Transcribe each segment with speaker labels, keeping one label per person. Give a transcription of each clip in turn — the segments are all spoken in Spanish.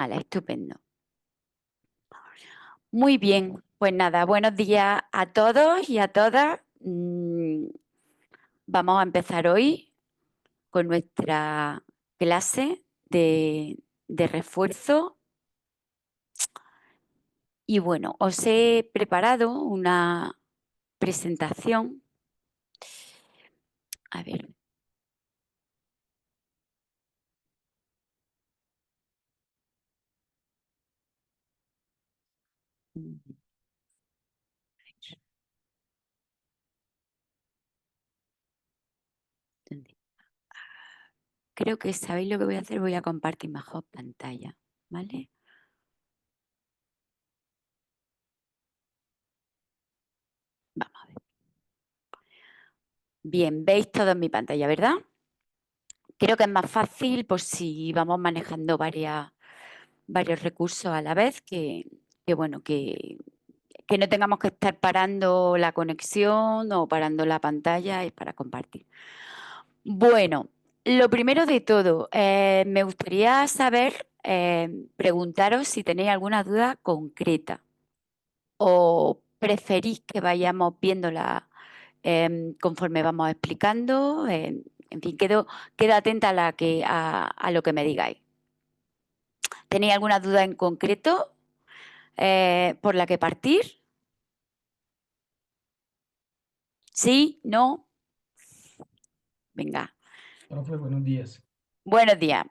Speaker 1: Hala, estupendo. Muy bien, pues nada, buenos días a todos y a todas. Vamos a empezar hoy con nuestra clase de refuerzo. Y bueno, os he preparado una presentación. A ver. mm, ¿dónde? Creo que sabéis lo que voy a hacer. Voy a compartir mejor pantalla, ¿vale? Vamos a ver. Bien, veis todo en mi pantalla, ¿verdad? Creo que es más fácil por si vamos manejando varios recursos a la vez, que bueno, que no tengamos que estar parando la conexión o parando la pantalla y para compartir. Bueno, lo primero de todo, me gustaría saber, preguntaros si tenéis alguna duda concreta o preferís que vayamos viéndola conforme vamos explicando. En fin, quedo atenta a lo que me digáis. ¿Tenéis alguna duda en concreto por la que partir? ¿Sí? ¿No? Venga.
Speaker 2: Profe, buenos días.
Speaker 1: Buenos días.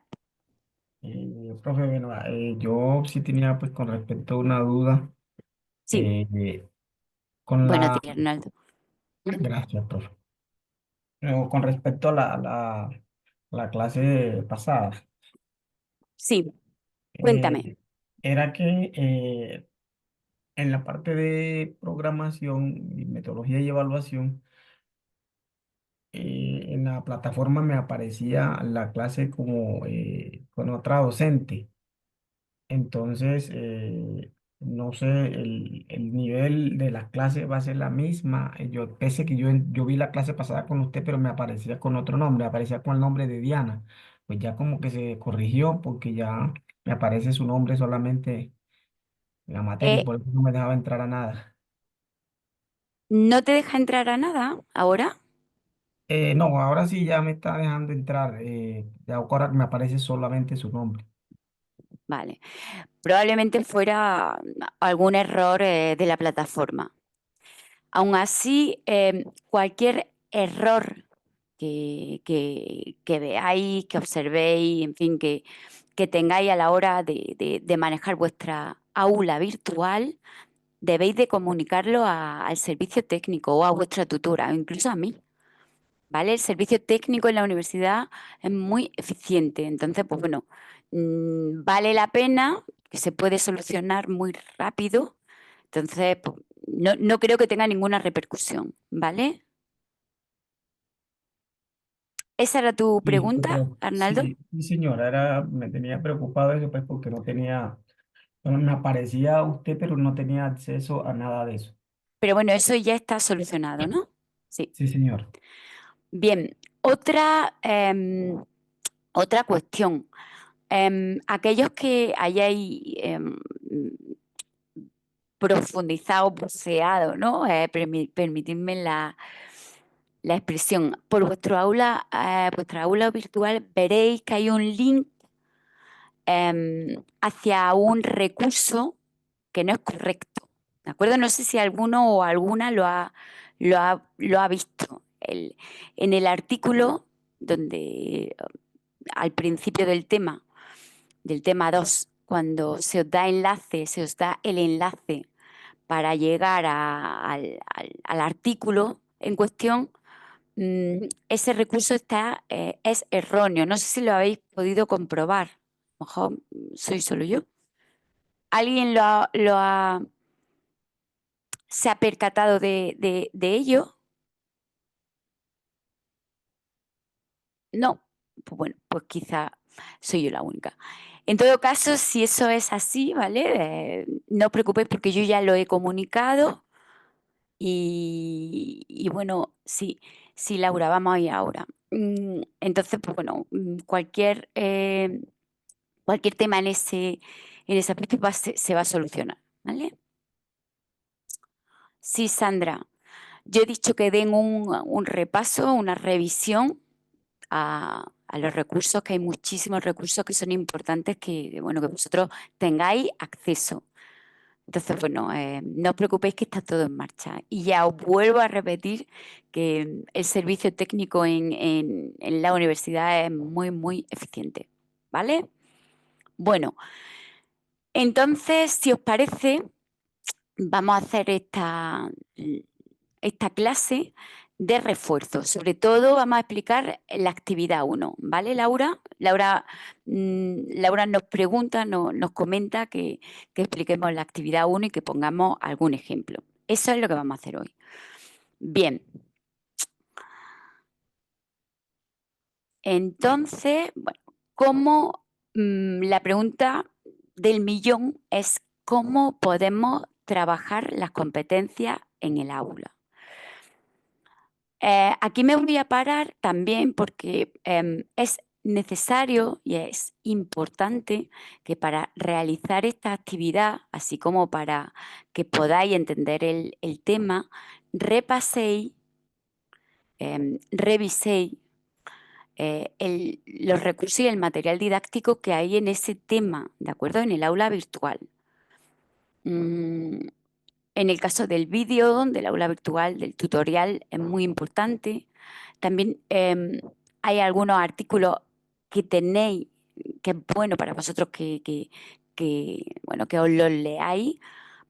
Speaker 2: Profe, bueno, yo sí tenía pues con respecto a una duda
Speaker 1: Sí,
Speaker 2: eh, con
Speaker 1: buenos
Speaker 2: la,
Speaker 1: días, Ronaldo.
Speaker 2: gracias, profe. Con respecto a la clase pasada,
Speaker 1: Sí, cuéntame.
Speaker 2: eh, era que en la parte de programación y metodología y evaluación, en la plataforma me aparecía la clase como con otra docente. Entonces, no sé, el nivel de las clases va a ser la misma. Yo, pese que yo vi la clase pasada con usted, pero me aparecía con otro nombre, aparecía con el nombre de Diana. Pues ya como que se corrigió porque ya me aparece su nombre solamente en la materia y
Speaker 1: Eh,
Speaker 2: por eso no me dejaba entrar a nada.
Speaker 1: ¿No te deja entrar a nada ahora?
Speaker 2: No, ahora sí ya me está dejando entrar. Ya ahora me aparece solamente su nombre.
Speaker 1: Vale. Probablemente fuera algún error de la plataforma. Aún así, cualquier error que veáis, que observéis, en fin, que tengáis a la hora de manejar vuestra aula virtual, debéis de comunicarlo al servicio técnico o a vuestra tutora, o incluso a mí. ¿Vale? El servicio técnico en la universidad es muy eficiente. Entonces, pues bueno, vale la pena, que se puede solucionar muy rápido. Entonces, pues, no creo que tenga ninguna repercusión, ¿vale? ¿Esa era tu
Speaker 2: Listo,
Speaker 1: pregunta,
Speaker 2: profe.
Speaker 1: Arnaldo?
Speaker 2: Sí, sí, señora, me tenía preocupado eso pues porque no tenía. Bueno, me aparecía usted, pero no tenía acceso a nada de eso.
Speaker 1: Pero bueno, eso ya está solucionado, ¿no? Sí.
Speaker 2: Sí, señor.
Speaker 1: Bien, otra cuestión. Aquellos que hayáis profundizado, buceado, ¿no? Permitidme la expresión. Por vuestra aula virtual veréis que hay un link hacia un recurso que no es correcto. ¿De acuerdo? No sé si alguno o alguna lo ha visto. En el artículo donde al principio del tema 2 cuando se os da el enlace para llegar al artículo en cuestión, ese recurso es erróneo. No sé si lo habéis podido comprobar. A lo mejor soy solo yo. ¿Alguien se ha percatado de ello? No. Pues bueno, pues quizá soy yo la única. En todo caso, si eso es así, ¿vale? No os preocupéis porque yo ya lo he comunicado y bueno, sí, sí, Laura, vamos a ir ahora. Entonces, pues bueno, cualquier Cualquier tema en ese aspecto se va a solucionar, ¿vale? Sí, Sandra, yo he dicho que den un repaso, una revisión a los recursos, que hay muchísimos recursos que son importantes que, bueno, que vosotros tengáis acceso. Entonces, bueno, no os preocupéis que está todo en marcha. Y ya os vuelvo a repetir que el servicio técnico en la universidad es muy, muy eficiente, ¿vale? Bueno, entonces, si os parece, vamos a hacer esta clase de refuerzo. Sobre todo vamos a explicar la actividad 1, ¿vale, Laura? Laura nos pregunta, nos comenta que expliquemos la actividad 1 y que pongamos algún ejemplo. Eso es lo que vamos a hacer hoy. Bien. Entonces, bueno, la pregunta del millón es cómo podemos trabajar las competencias en el aula. Aquí me voy a parar también porque es necesario y es importante que para realizar esta actividad, así como para que podáis entender el tema, repaséis, reviséis los recursos y el material didáctico que hay en ese tema, ¿de acuerdo? En el aula virtual. Mm, en el caso del vídeo, del aula virtual, del tutorial, es muy importante. También hay algunos artículos que tenéis, que es bueno para vosotros bueno, que os los leáis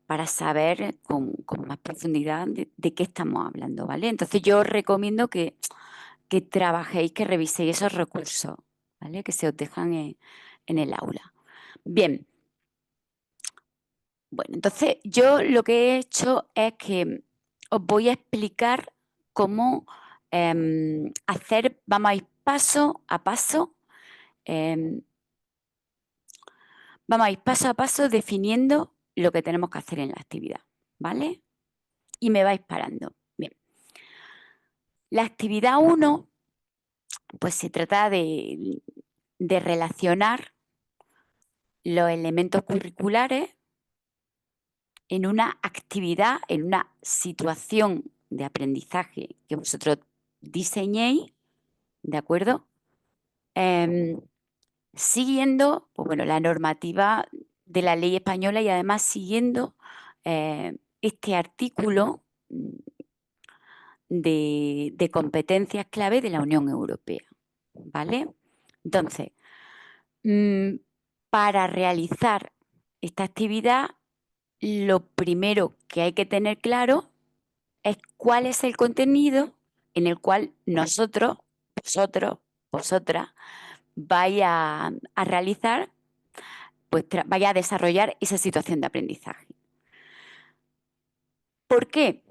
Speaker 1: para saber con más profundidad de qué estamos hablando, ¿vale? Entonces yo os recomiendo que trabajéis, que reviséis esos recursos, ¿vale? Que se os dejan en el aula. Bien, bueno, entonces yo lo que he hecho es que os voy a explicar cómo vamos a ir paso a paso, em, vamos a ir paso a paso definiendo lo que tenemos que hacer en la actividad, ¿vale? Y me vais parando. Bien, la actividad 1, pues se trata de relacionar los elementos curriculares en una actividad, en una situación de aprendizaje que vosotros diseñéis, ¿de acuerdo? Siguiendo, pues bueno, la normativa de la ley española y además siguiendo este artículo de competencias clave de la Unión Europea, ¿vale? Entonces, mm, para realizar esta actividad, lo primero que hay que tener claro es cuál es el contenido en el cual vosotros, vosotras, vaya a realizar, pues vaya a desarrollar esa situación de aprendizaje. ¿Por qué?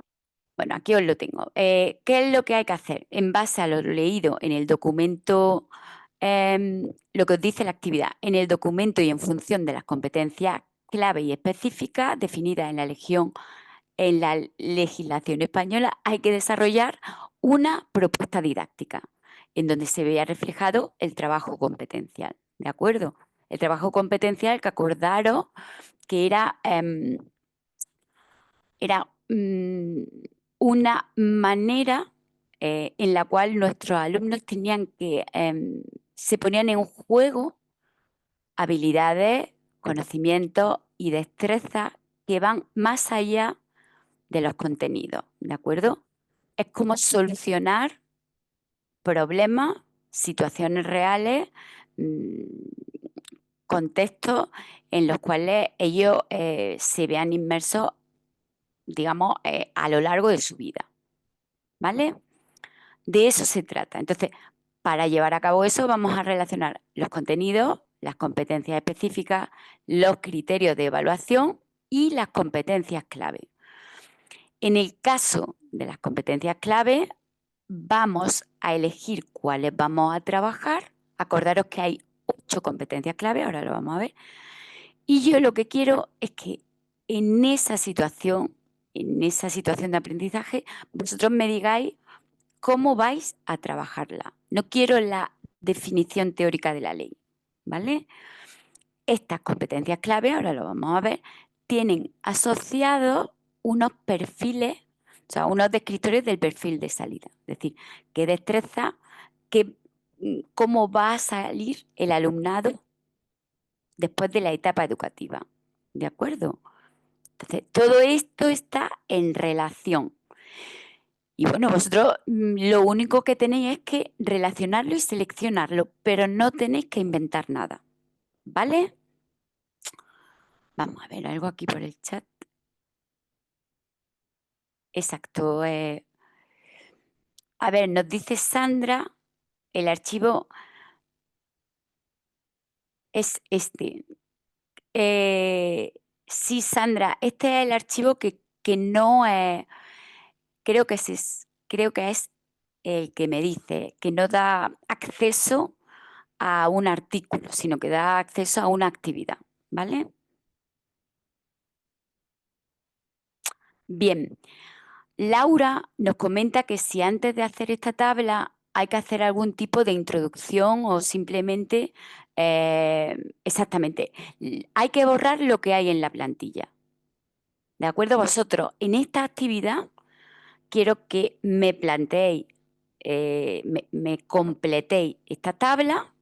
Speaker 1: Bueno, aquí os lo tengo. ¿Qué es lo que hay que hacer? En base a lo leído en el documento, lo que os dice la actividad, en el documento y en función de las competencias clave y específicas definidas en la legislación española, hay que desarrollar una propuesta didáctica en donde se vea reflejado el trabajo competencial. ¿De acuerdo? El trabajo competencial que acordaros que era una manera en la cual nuestros alumnos tenían se ponían en juego habilidades, conocimientos y destrezas que van más allá de los contenidos, ¿de acuerdo? Es como solucionar problemas, situaciones reales, contextos en los cuales ellos se vean inmersos, digamos, a lo largo de su vida, ¿vale? De eso se trata. Entonces, para llevar a cabo eso vamos a relacionar los contenidos, las competencias específicas, los criterios de evaluación y las competencias clave. En el caso de las competencias clave, vamos a elegir cuáles vamos a trabajar. Acordaros que hay 8 competencias clave, ahora lo vamos a ver. Y yo lo que quiero es que en esa situación de aprendizaje, vosotros me digáis cómo vais a trabajarla. No quiero la definición teórica de la ley, ¿vale? estas competencias clave, ahora lo vamos a ver, tienen asociados unos perfiles, o sea, unos descriptores del perfil de salida. Es decir, qué destreza, cómo va a salir el alumnado después de la etapa educativa. ¿De acuerdo? Entonces, todo esto está en relación. Y bueno, vosotros lo único que tenéis es que relacionarlo y seleccionarlo, pero no tenéis que inventar nada. ¿Vale? Vamos a ver algo aquí por el chat. Exacto. A ver, nos dice Sandra, el archivo es este. Sí, Sandra, este es el archivo que no es, creo que es el que me dice que no da acceso a un artículo, sino que da acceso a una actividad, ¿vale? Bien, Laura nos comenta que si antes de hacer esta tabla hay que hacer algún tipo de introducción o simplemente, exactamente, hay que borrar lo que hay en la plantilla. ¿De acuerdo? Vosotros, en esta actividad, quiero que me planteéis, me completéis esta tabla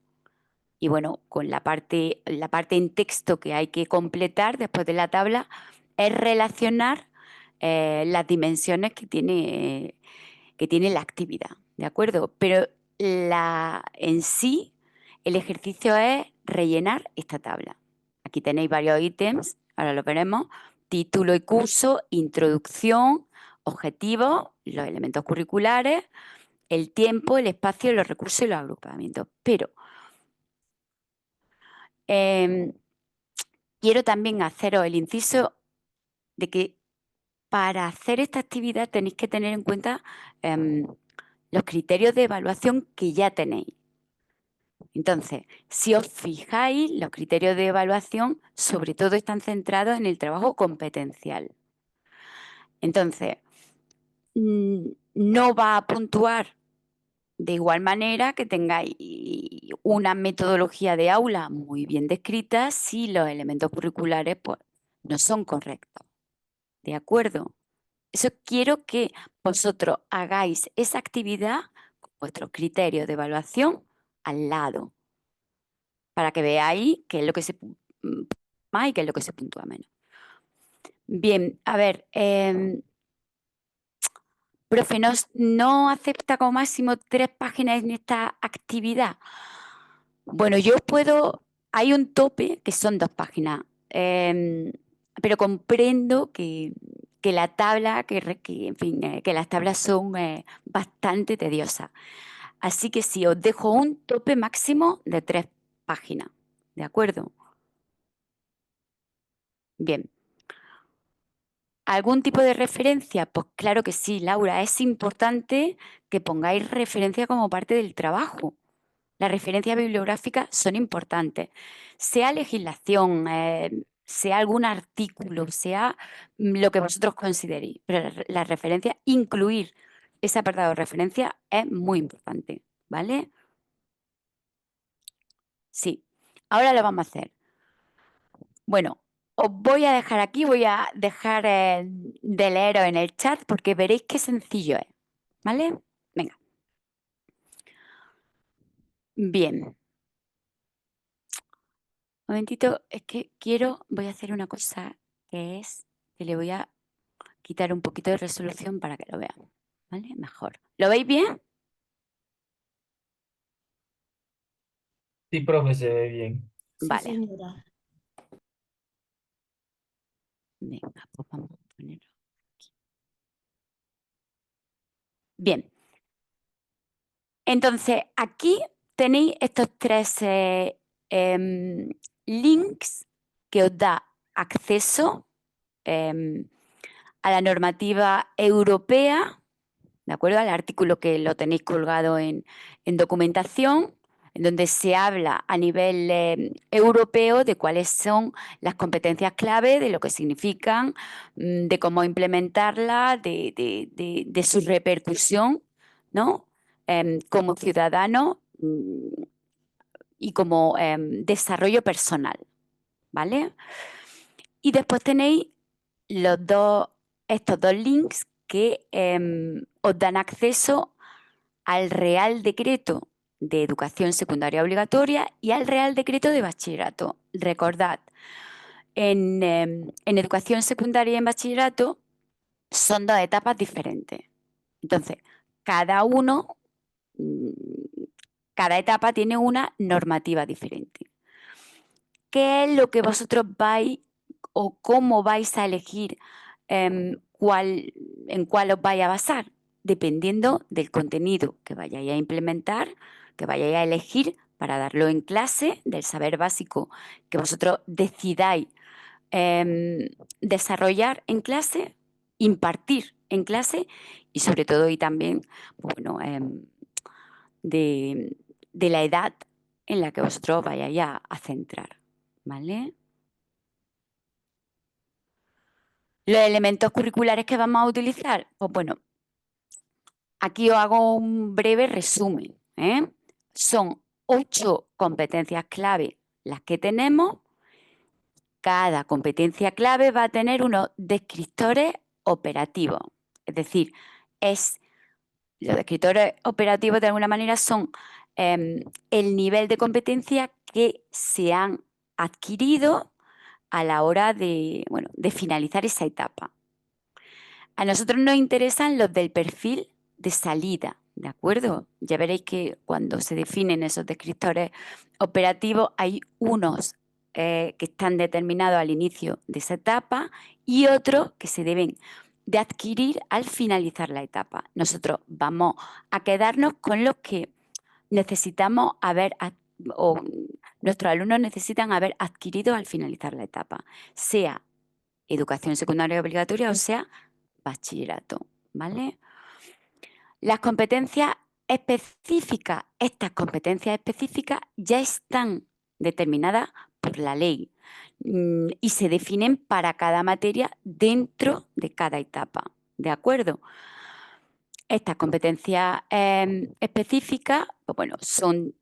Speaker 1: y bueno, con la parte en texto que hay que completar después de la tabla es relacionar las dimensiones que tiene la actividad, ¿de acuerdo? Pero en sí, el ejercicio es rellenar esta tabla. Aquí tenéis varios ítems, ahora lo veremos. Título y curso, introducción, objetivos, los elementos curriculares, el tiempo, el espacio, los recursos y los agrupamientos. Pero eh, quiero también haceros el inciso de que para hacer esta actividad tenéis que tener en cuenta los criterios de evaluación que ya tenéis. Entonces, si os fijáis, los criterios de evaluación sobre todo están centrados en el trabajo competencial. Entonces, no va a puntuar de igual manera que tengáis una metodología de aula muy bien descrita si los elementos curriculares pues, no son correctos. ¿De acuerdo? Eso quiero que vosotros hagáis esa actividad con vuestros criterios de evaluación al lado, para que veáis qué es lo que se más y qué es lo que se puntúa menos. Bien, a ver, profe, no acepta como máximo 3 páginas en esta actividad. Bueno, yo puedo, hay un tope que son 2 páginas, pero comprendo que la tabla, en fin, que las tablas son bastante tediosas. Así que sí, os dejo un tope máximo de 3 páginas, ¿de acuerdo? Bien. ¿Algún tipo de referencia? Pues claro que sí, Laura, es importante que pongáis referencia como parte del trabajo. Las referencias bibliográficas son importantes, sea legislación, sea algún artículo, sea lo que vosotros consideréis, pero la referencia, incluir ese apartado de referencia es muy importante, ¿vale? Sí, ahora lo vamos a hacer. Bueno, os voy a dejar aquí, voy a dejar de leeros en el chat porque veréis qué sencillo es, ¿vale? Venga, bien. Un momentito, es que voy a hacer una cosa que es que le voy a quitar un poquito de resolución para que lo vean, ¿vale? Mejor. ¿Lo veis bien?
Speaker 2: Sí, profe, se ve bien.
Speaker 3: Sí,
Speaker 1: Vale,
Speaker 3: señora.
Speaker 1: venga, pues vamos a ponerlo aquí. Bien, entonces aquí tenéis estos 3 links que os da acceso a la normativa europea, ¿de acuerdo? Al artículo que lo tenéis colgado en documentación, en donde se habla a nivel europeo de cuáles son las competencias clave, de lo que significan, de cómo implementarlas, de su repercusión, ¿no? Como ciudadano y como desarrollo personal, ¿vale? Y después tenéis estos dos links que os dan acceso al Real Decreto de Educación Secundaria Obligatoria y al Real Decreto de Bachillerato. Recordad, en educación secundaria y en bachillerato son dos etapas diferentes. Entonces, cada uno, mm, cada etapa tiene una normativa diferente. ¿Qué es lo que vosotros vais o cómo vais a elegir en cuál os vais a basar? Dependiendo del contenido que vayáis a implementar, que vayáis a elegir para darlo en clase, del saber básico que vosotros decidáis desarrollar en clase, impartir en clase y sobre todo y también pues bueno, de la edad en la que vosotros vayáis a centrar. ¿Vale? Los elementos curriculares que vamos a utilizar, pues bueno, aquí os hago un breve resumen. Son 8 competencias clave las que tenemos. Cada competencia clave va a tener unos descriptores operativos. Es decir, los descriptores operativos de alguna manera son el nivel de competencia que se han adquirido a la hora de finalizar esa etapa. A nosotros nos interesan los del perfil de salida, ¿de acuerdo? Ya veréis que cuando se definen esos descriptores operativos hay unos que están determinados al inicio de esa etapa y otros que se deben de adquirir al finalizar la etapa. Nosotros vamos a quedarnos con los que necesitamos o nuestros alumnos necesitan haber adquirido al finalizar la etapa, sea educación secundaria obligatoria o sea bachillerato, ¿vale? Las competencias específicas, estas competencias específicas ya están determinadas por la ley y se definen para cada materia dentro de cada etapa, ¿de acuerdo? Estas competencias específicas, pues bueno, son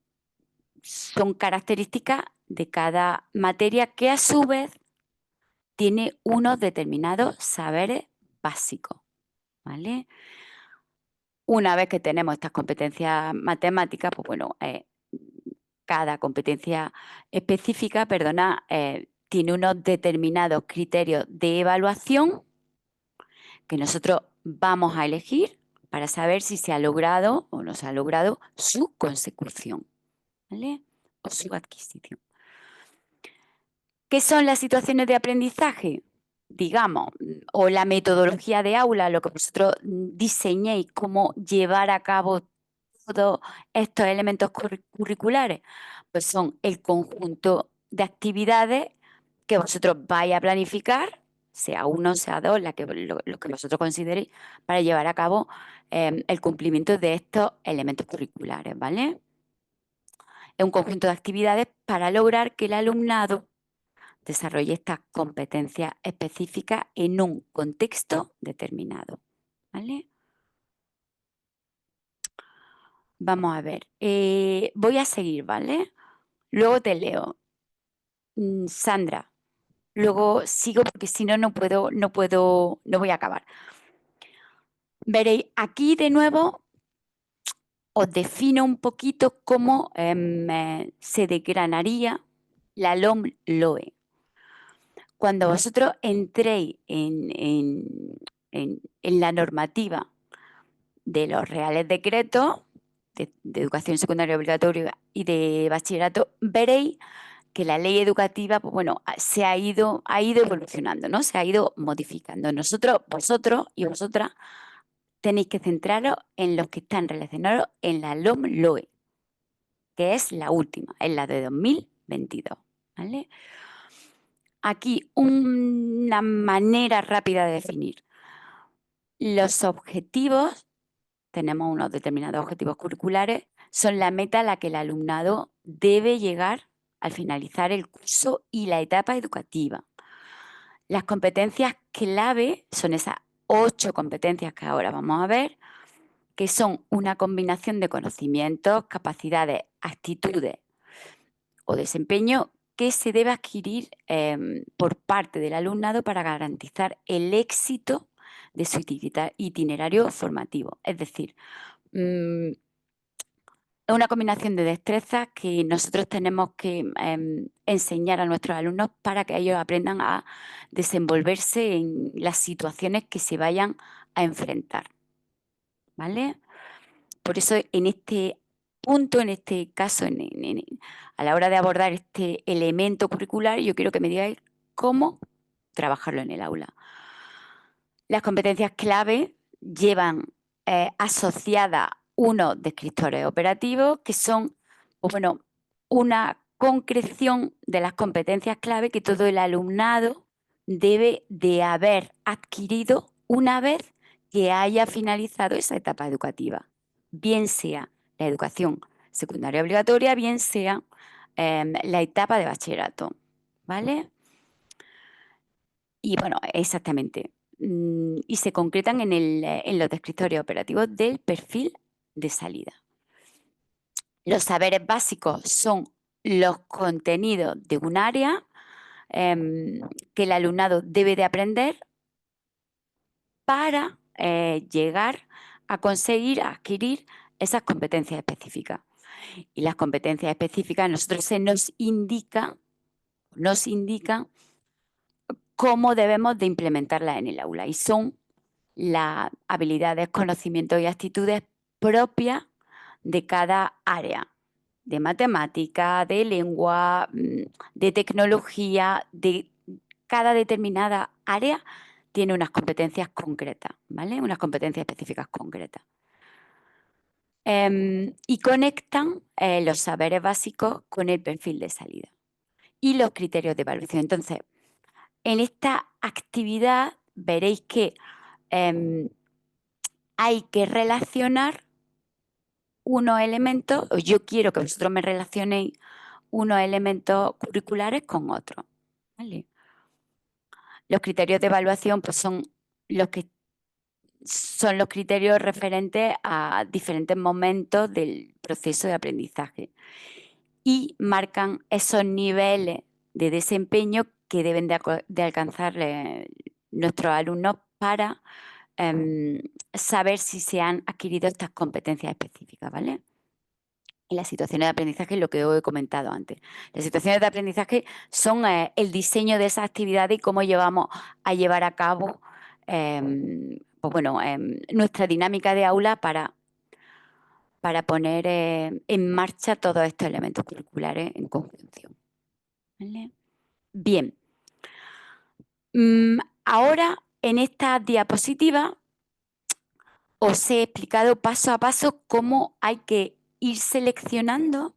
Speaker 1: características de cada materia que a su vez tiene unos determinados saberes básicos, ¿vale? Una vez que tenemos estas competencias matemáticas, pues bueno, cada competencia específica, perdona, tiene unos determinados criterios de evaluación que nosotros vamos a elegir para saber si se ha logrado o no se ha logrado su consecución, ¿vale? O su adquisición. ¿Qué son las situaciones de aprendizaje? Digamos, o la metodología de aula, lo que vosotros diseñéis, cómo llevar a cabo todos estos elementos curriculares, pues son el conjunto de actividades que vosotros vais a planificar, sea uno, sea dos, lo que vosotros consideréis, para llevar a cabo el cumplimiento de estos elementos curriculares, ¿vale? Es un conjunto de actividades para lograr que el alumnado desarrolle estas competencias específicas en un contexto determinado, ¿vale? Vamos a ver, voy a seguir, ¿vale? Luego te leo. Sandra, luego sigo porque si no, no voy a acabar. Veréis, aquí de nuevo os defino un poquito cómo se desgranaría la LOM-LOE. Cuando vosotros entréis en la normativa de los reales decretos de educación secundaria obligatoria y de bachillerato, veréis que la ley educativa, pues bueno, ha ido evolucionando, ¿no? Se ha ido modificando. Vosotros y vosotras tenéis que centraros en los que están relacionados en la LOM-LOE, que es la última, es la de 2022, ¿vale? Aquí una manera rápida de definir. Los objetivos, tenemos unos determinados objetivos curriculares, son la meta a la que el alumnado debe llegar al finalizar el curso y la etapa educativa. Las competencias clave son esas 8 competencias que ahora vamos a ver, que son una combinación de conocimientos, capacidades, actitudes o desempeño que se debe adquirir por parte del alumnado para garantizar el éxito de su itinerario formativo. Es decir, es una combinación de destrezas que nosotros tenemos que enseñar a nuestros alumnos para que ellos aprendan a desenvolverse en las situaciones que se vayan a enfrentar. ¿Vale? Por eso en este punto, en este caso, a la hora de abordar este elemento curricular, yo quiero que me digáis cómo trabajarlo en el aula. Las competencias clave llevan asociadas unos descriptores operativos que son, pues bueno, una concreción de las competencias clave que todo el alumnado debe de haber adquirido una vez que haya finalizado esa etapa educativa, bien sea la educación secundaria obligatoria, bien sea la etapa de bachillerato, ¿vale? Y bueno, exactamente. Y se concretan en los descriptores operativos del perfil de salida. Los saberes básicos son los contenidos de un área que el alumnado debe de aprender para llegar a conseguir adquirir esas competencias específicas. Y las competencias específicas a nosotros se nos indican cómo debemos de implementarlas en el aula. Y son las habilidades, conocimientos y actitudes propias de cada área, de matemática, de lengua, de tecnología, de cada determinada área tiene unas competencias concretas, ¿vale? Unas competencias específicas concretas. Y conectan los saberes básicos con el perfil de salida y los criterios de evaluación. Entonces, en esta actividad veréis que hay que relacionar unos elementos, o yo quiero que vosotros me relacionéis unos elementos curriculares con otros. ¿Vale? Los criterios de evaluación pues, son los criterios referentes a diferentes momentos del proceso de aprendizaje y marcan esos niveles de desempeño que deben de alcanzar nuestros alumnos para saber si se han adquirido estas competencias específicas, ¿vale? Y las situaciones de aprendizaje es lo que os he comentado antes. Las situaciones de aprendizaje son el diseño de esas actividades y cómo llevamos a llevar a cabo pues bueno, nuestra dinámica de aula para poner en marcha todos estos elementos curriculares en conjunción. ¿Vale? Bien. Ahora, en esta diapositiva, os he explicado paso a paso cómo hay que ir seleccionando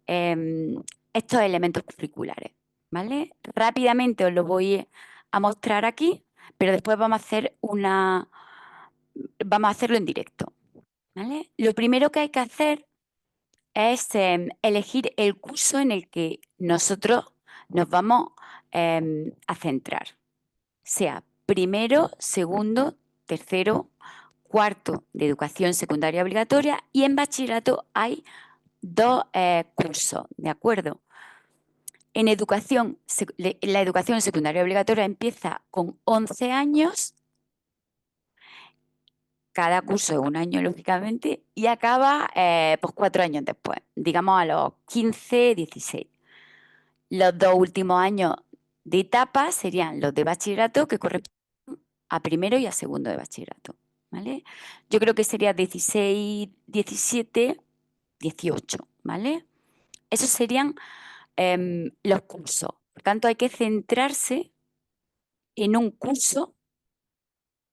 Speaker 1: estos elementos curriculares, ¿vale? Rápidamente os lo voy a mostrar aquí, pero después vamos a hacerlo en directo, ¿vale? Lo primero que hay que hacer es elegir el curso en el que nosotros nos vamos a centrar, sea primero, segundo, tercero, cuarto de educación secundaria obligatoria y en bachillerato hay dos cursos, ¿de acuerdo? En educación, la educación secundaria obligatoria empieza con 11 años, cada curso es un año, lógicamente, y acaba pues 4 años después, digamos a los 15, 16. Los dos últimos años de etapa serían los de bachillerato, que corresponden a primero y a segundo de bachillerato, ¿vale? Yo creo que sería 16, 17, 18, ¿vale? Esos serían los cursos. Por tanto, hay que centrarse en un curso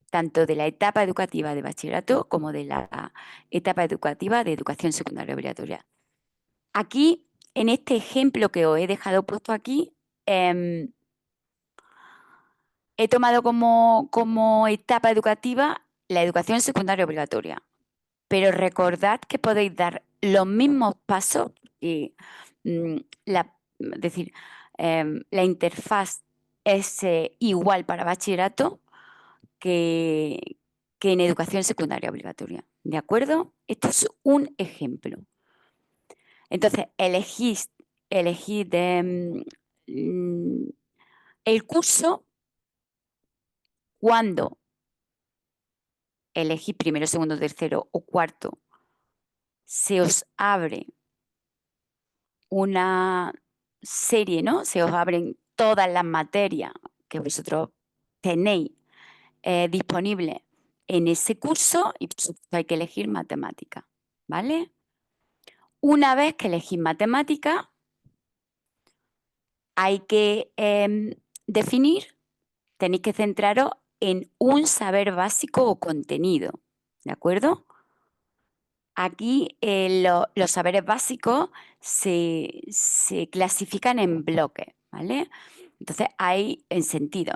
Speaker 1: tanto de la etapa educativa de bachillerato como de la etapa educativa de educación secundaria obligatoria. Aquí, en este ejemplo que os he dejado puesto aquí, he tomado como etapa educativa la educación secundaria obligatoria. Pero recordad que podéis dar los mismos pasos y es decir, la interfaz es igual para bachillerato que en educación secundaria obligatoria. ¿De acuerdo? Esto es un ejemplo. Entonces, elegís elegir el curso cuando elegís primero, segundo, tercero o cuarto, se os abre una serie, ¿no? Se os abren todas las materias que vosotros tenéis disponibles en ese curso y por supuesto hay que elegir matemática, ¿vale? Una vez que elegís matemática, hay que definir, tenéis que centraros en un saber básico o contenido, ¿de acuerdo? Aquí los saberes básicos se clasifican en bloques, ¿vale? Entonces hay en sentido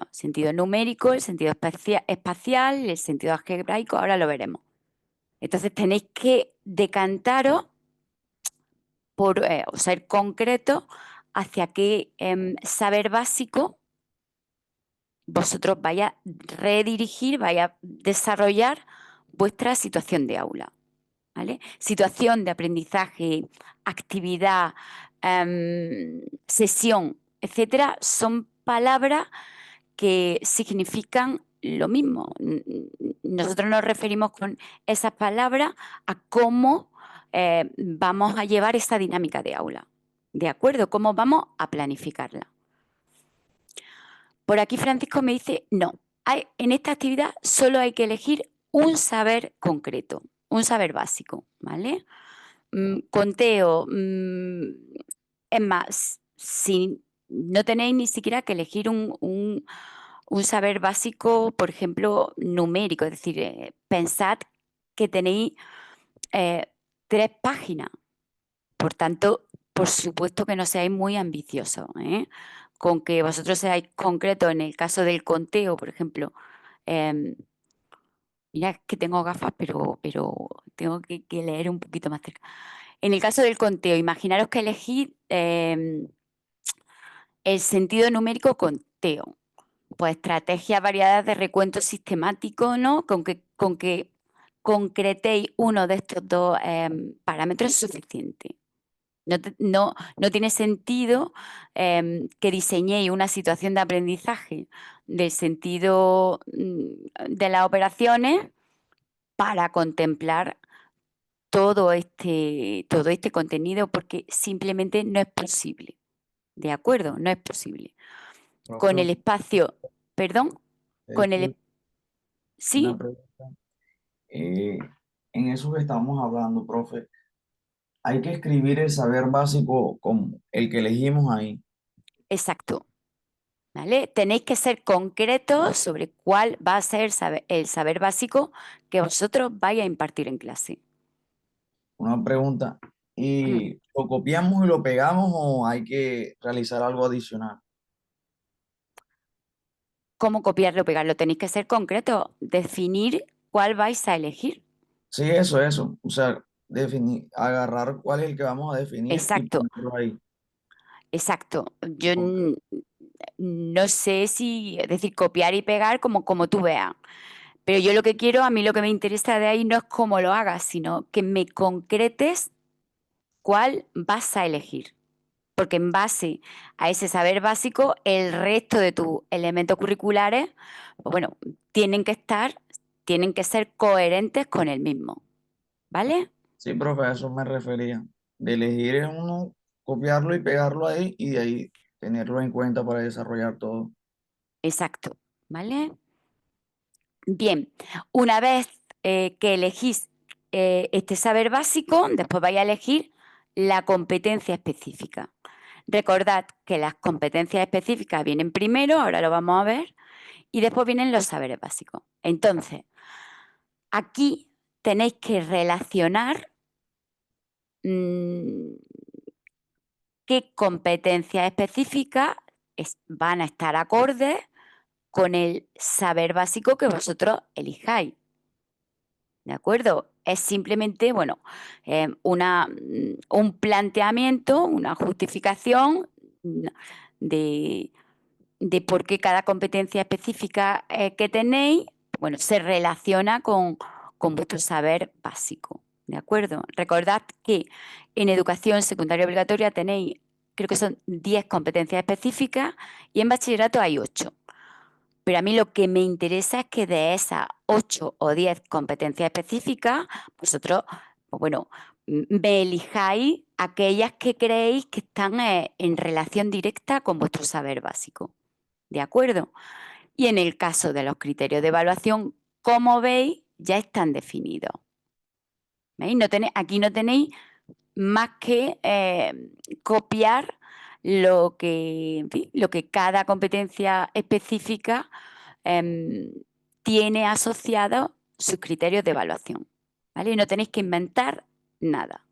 Speaker 1: numérico, el sentido espacial, el sentido algebraico, ahora lo veremos. Entonces tenéis que decantaros por o ser concretos hacia qué saber básico vosotros vaya a redirigir, vaya a desarrollar vuestra situación de aula. ¿Vale? Situación de aprendizaje, actividad, sesión, etcétera, son palabras que significan lo mismo. Nosotros nos referimos con esas palabras a cómo vamos a llevar esa dinámica de aula. ¿De acuerdo? ¿Cómo vamos a planificarla? Por aquí Francisco me dice, no, en esta actividad solo hay que elegir un saber concreto, un saber básico, ¿vale? Conteo, es más, si no tenéis ni siquiera que elegir un saber básico, por ejemplo, numérico, es decir, pensad que tenéis 3 páginas, por tanto, por supuesto que no seáis muy ambiciosos, ¿eh? Con que vosotros seáis concretos en el caso del conteo, por ejemplo, em, mira que tengo gafas, pero tengo que leer un poquito más cerca. En el caso del conteo, imaginaros que elegís el sentido numérico conteo. Pues estrategias variadas de recuento sistemático, ¿no? Con que concretéis uno de estos dos parámetros es suficiente. No tiene sentido que diseñéis una situación de aprendizaje del sentido de las operaciones para contemplar todo este contenido porque simplemente no es posible. ¿De acuerdo? No es posible. Con
Speaker 3: Profe,
Speaker 1: el espacio, perdón, con el,
Speaker 3: una
Speaker 1: sí,
Speaker 3: pregunta. Eh, en eso que estamos hablando, profe, hay que escribir el saber básico como el que elegimos ahí.
Speaker 1: exacto. ¿Vale? Tenéis que ser concretos sobre cuál va a ser el saber básico que vosotros vais a impartir en clase.
Speaker 3: Una pregunta. ¿Y lo copiamos y lo pegamos o hay que realizar algo adicional?
Speaker 1: ¿Cómo copiarlo o pegarlo? Tenéis que ser concretos, definir cuál vais a elegir.
Speaker 3: Sí, eso. O sea, definir, agarrar cuál es el que vamos a definir y
Speaker 1: Exacto,
Speaker 3: ponerlo ahí.
Speaker 1: exacto. Yo
Speaker 3: Ok.
Speaker 1: no sé si, es decir, copiar y pegar como tú veas. Pero yo lo que quiero, a mí lo que me interesa de ahí no es cómo lo hagas, sino que me concretes cuál vas a elegir. Porque en base a ese saber básico, el resto de tus elementos curriculares, pues bueno, tienen que ser coherentes con el mismo. ¿Vale?
Speaker 3: Sí, profe, a eso me refería. De elegir en uno, copiarlo y pegarlo ahí y de ahí tenerlo en cuenta para desarrollar todo.
Speaker 1: Exacto. ¿Vale? Bien, una vez que elegís este saber básico, después vais a elegir la competencia específica. Recordad que las competencias específicas vienen primero, ahora lo vamos a ver, y después vienen los saberes básicos. Entonces, aquí tenéis que relacionar mmm, qué competencias específicas van a estar acordes con el saber básico que vosotros elijáis. ¿De acuerdo? Es simplemente, bueno, un planteamiento, una justificación de, de por qué cada competencia específica que tenéis, bueno, se relaciona con vuestro saber básico. ¿De acuerdo? Recordad que en educación secundaria obligatoria tenéis creo que son 10 competencias específicas y en bachillerato hay 8. Pero a mí lo que me interesa es que de esas 8 o 10 competencias específicas, vosotros, pues bueno, me elijáis aquellas que creéis que están en relación directa con vuestro saber básico. ¿De acuerdo? Y en el caso de los criterios de evaluación, como veis, ya están definidos. ¿Veis? Aquí no tenéis más que copiar lo que, en fin, lo que cada competencia específica tiene asociado sus criterios de evaluación. ¿Vale? Y no tenéis que inventar nada.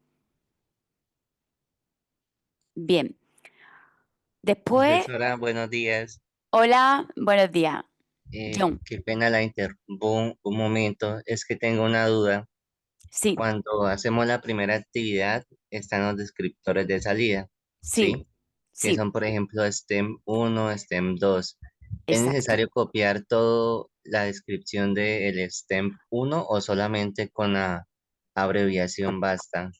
Speaker 1: Bien. Después,
Speaker 4: Profesora, buenos días.
Speaker 1: hola, buenos días. John,
Speaker 4: Qué pena la interrumpo un momento. Es que tengo una duda.
Speaker 1: sí,
Speaker 4: Cuando hacemos la primera actividad, están los descriptores de salida,
Speaker 1: sí,
Speaker 4: ¿sí? Que
Speaker 1: sí,
Speaker 4: son, por ejemplo, STEM 1, STEM 2. ¿Es
Speaker 1: exacto.
Speaker 4: necesario copiar toda la descripción del STEM 1 o solamente con la abreviación basta?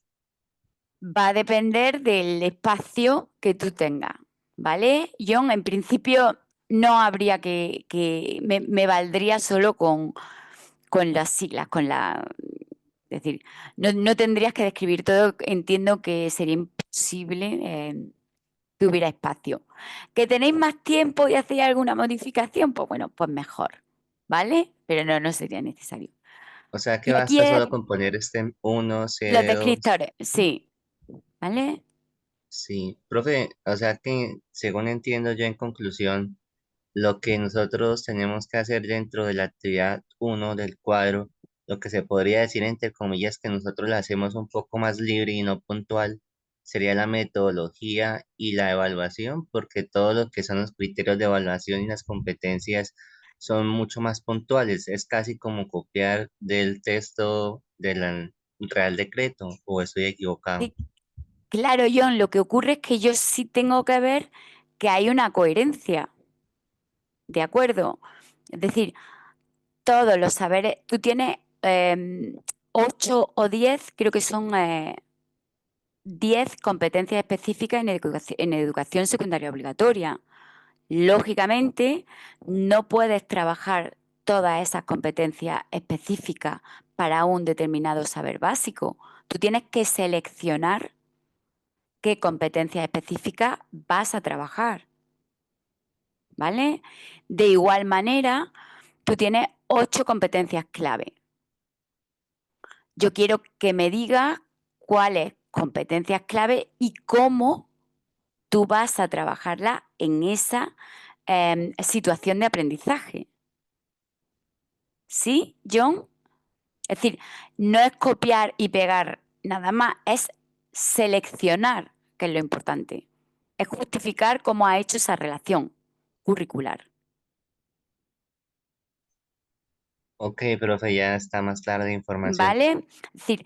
Speaker 1: Va a depender del espacio que tú tengas, ¿vale? John, en principio no habría me valdría solo con las siglas, es decir, no tendrías que describir todo, entiendo que sería imposible que hubiera espacio. ¿Que tenéis más tiempo y hacéis alguna modificación? Pues bueno, pues mejor, ¿vale? Pero no sería necesario.
Speaker 4: O sea que
Speaker 1: Y aquí
Speaker 4: basta
Speaker 1: es
Speaker 4: solo con poner STEM 1,
Speaker 1: los
Speaker 4: CD2.
Speaker 1: descriptores, sí, ¿vale?
Speaker 4: Sí, profe, o sea que según entiendo yo en conclusión, lo que nosotros tenemos que hacer dentro de la actividad uno del cuadro, lo que se podría decir entre comillas que nosotros la hacemos un poco más libre y no puntual, sería la metodología y la evaluación, porque todo lo que son los criterios de evaluación y las competencias son mucho más puntuales. Es casi como copiar del texto del Real Decreto, ¿o estoy equivocado?
Speaker 1: Sí, claro, John, lo que ocurre es que yo sí tengo que ver que hay una coherencia, ¿de acuerdo? Es decir, todos los saberes, tú tienes 8 o 10, creo que son 10 competencias específicas en educación secundaria obligatoria. Lógicamente, no puedes trabajar todas esas competencias específicas para un determinado saber básico. Tú tienes que seleccionar qué competencias específicas vas a trabajar, ¿vale? De igual manera, tú tienes 8 competencias clave. Yo quiero que me digas cuáles competencias clave y cómo tú vas a trabajarlas en esa situación de aprendizaje. ¿Sí, John? Es decir, no es copiar y pegar nada más, es seleccionar, que es lo importante. Es justificar cómo ha hecho esa relación curricular.
Speaker 4: Ok, profe, ya está más clara la información.
Speaker 1: ¿Vale? Es decir,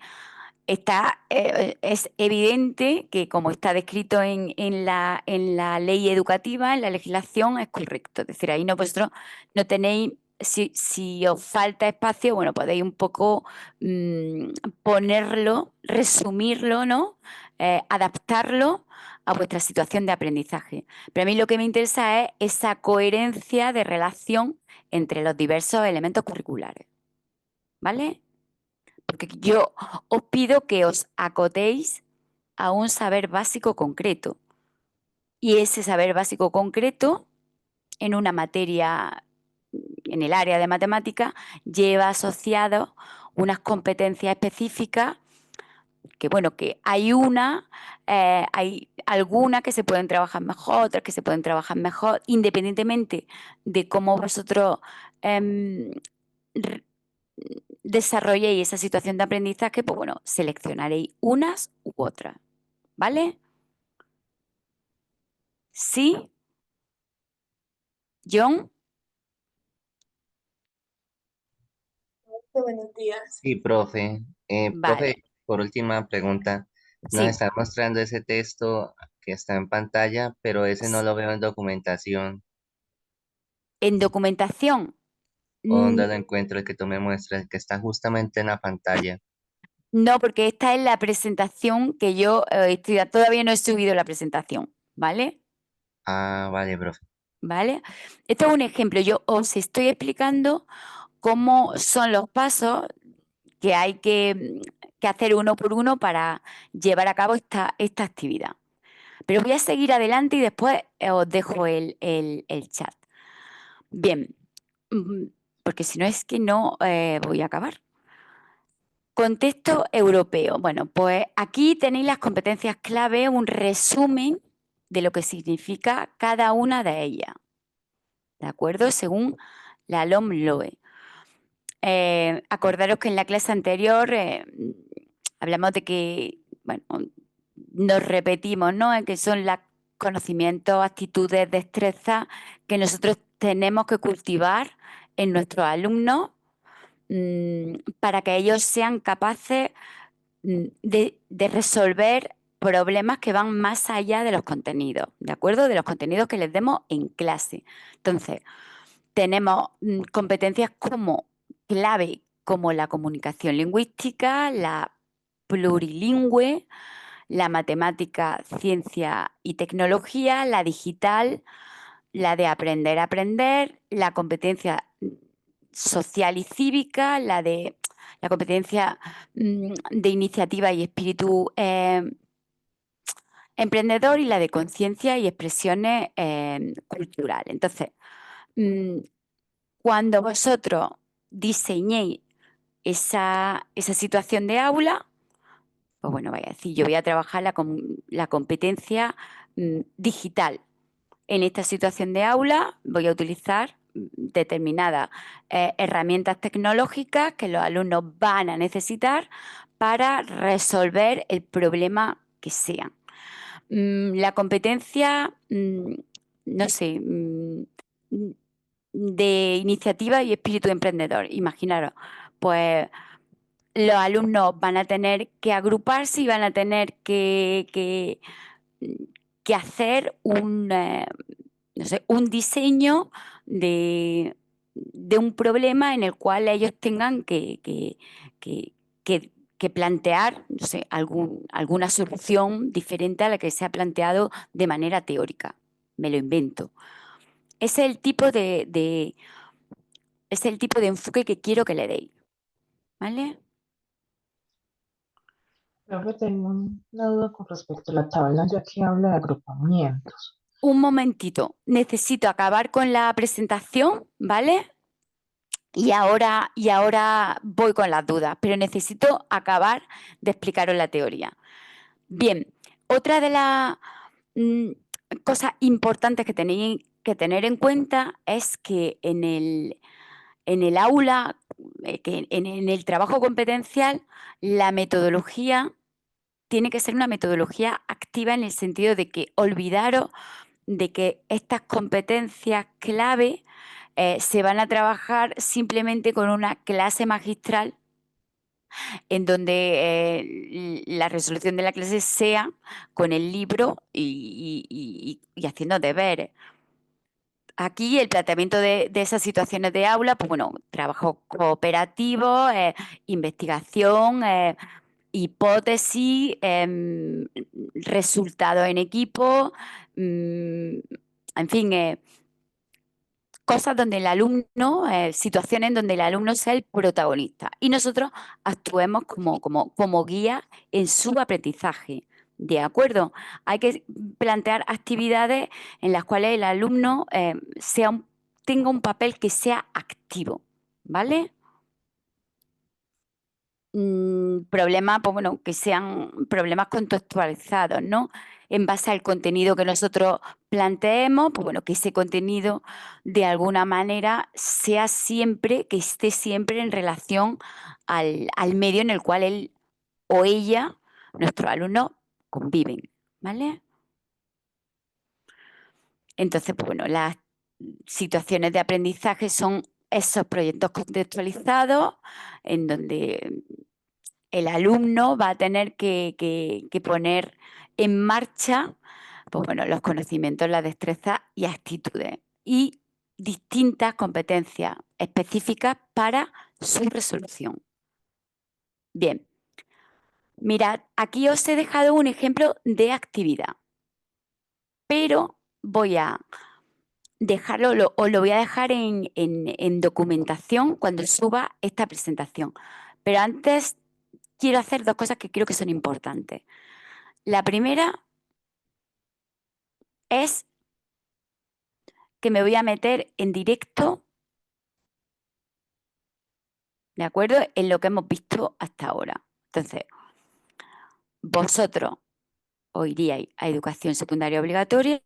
Speaker 1: es evidente que como está descrito en la ley educativa, en la legislación, es correcto. Es decir, ahí vosotros no tenéis, si os falta espacio, bueno, podéis un poco ponerlo, resumirlo, ¿no? Adaptarlo a vuestra situación de aprendizaje. Pero a mí lo que me interesa es esa coherencia de relación entre los diversos elementos curriculares. ¿Vale? Porque yo os pido que os acotéis a un saber básico concreto. Y ese saber básico concreto, en una materia, en el área de matemática, lleva asociado unas competencias específicas que, bueno, que hay algunas que se pueden trabajar mejor, otras que se pueden trabajar mejor, independientemente de cómo vosotros em, desarrolléis esa situación de aprendizaje, pues bueno, seleccionaréis unas u otras, ¿vale? Sí, John,
Speaker 5: Buenos días.
Speaker 4: Sí, profe.
Speaker 1: vale,
Speaker 4: Profe, por última pregunta, nos
Speaker 1: sí.
Speaker 4: está mostrando ese texto que está en pantalla, pero ese no lo veo en documentación.
Speaker 1: En documentación,
Speaker 4: ¿O
Speaker 1: mm,
Speaker 4: dónde lo encuentro el que tú me muestras, el que está justamente en la pantalla?
Speaker 1: no, porque esta es la presentación que yo todavía no he subido la presentación, ¿vale?
Speaker 4: Ah, vale, profe.
Speaker 1: ¿Vale? Esto es un ejemplo. Yo os estoy explicando cómo son los pasos que hay que hacer uno por uno para llevar a cabo esta actividad. Pero voy a seguir adelante y después os dejo el chat. Bien, porque si no es que no voy a acabar. Contexto europeo. Bueno, pues aquí tenéis las competencias clave, un resumen de lo que significa cada una de ellas. ¿De acuerdo? Según la LOMLOE. Acordaros que en la clase anterior hablamos de que, bueno, nos repetimos, ¿no? En que son los conocimientos, actitudes, destrezas que nosotros tenemos que cultivar en nuestros alumnos para que ellos sean capaces de resolver problemas que van más allá de los contenidos, ¿de acuerdo? De los contenidos que les demos en clase. Entonces, tenemos competencias como clave, como la comunicación lingüística, la plurilingüe, la matemática, ciencia y tecnología, la digital, la de aprender a aprender, la competencia social y cívica, la de la competencia de iniciativa y espíritu emprendedor y la de conciencia y expresiones culturales. Entonces, cuando vosotros diseñéis esa situación de aula, pues bueno, vaya a decir, yo voy a trabajar la competencia digital. En esta situación de aula voy a utilizar determinadas herramientas tecnológicas que los alumnos van a necesitar para resolver el problema que sea. La competencia, no sé, de iniciativa y espíritu emprendedor. Imaginaros, pues los alumnos van a tener que agruparse y van a tener que hacer no sé, un diseño de un problema en el cual ellos tengan que plantear, no sé, alguna solución diferente a la que se ha planteado de manera teórica. Me lo invento. Ese es el tipo es el tipo de enfoque que quiero que le deis. ¿Vale?
Speaker 5: Profe, tengo una duda con respecto a la tabla, ya que habla de agrupamientos.
Speaker 1: Un momentito, necesito acabar con la presentación, ¿vale? Y ahora voy con las dudas, pero necesito acabar de explicaros la teoría. Bien, otra de las cosas importantes que tenéis que tener en cuenta es que en el aula, que en el trabajo competencial, la metodología tiene que ser una metodología activa en el sentido de que olvidaros de que estas competencias clave se van a trabajar simplemente con una clase magistral en donde la resolución de la clase sea con el libro y haciendo deberes. Aquí el planteamiento de esas situaciones de aula, pues bueno, trabajo cooperativo, investigación, hipótesis, resultados en equipo, en fin, cosas donde el alumno, situaciones en donde el alumno sea el protagonista y nosotros actuemos como guía en su aprendizaje. ¿De acuerdo? Hay que plantear actividades en las cuales el alumno tenga un papel que sea activo, ¿vale? Problemas, pues bueno, que sean problemas contextualizados, ¿no? En base al contenido que nosotros planteemos, pues bueno, que ese contenido de alguna manera esté siempre en relación al medio en el cual él o ella, nuestros alumnos, conviven, ¿vale? Entonces, pues bueno, las situaciones de aprendizaje son esos proyectos contextualizados en donde el alumno va a tener que poner en marcha pues bueno, los conocimientos, las destrezas y actitudes y distintas competencias específicas para su resolución. Bien, mirad, aquí os he dejado un ejemplo de actividad. pero voy a dejarlo, os lo voy a dejar en documentación cuando suba esta presentación. Pero antes quiero hacer 2 cosas que creo que son importantes. La primera es que me voy a meter en directo, ¿de acuerdo? En lo que hemos visto hasta ahora. Entonces, vosotros os iríais a educación secundaria obligatoria.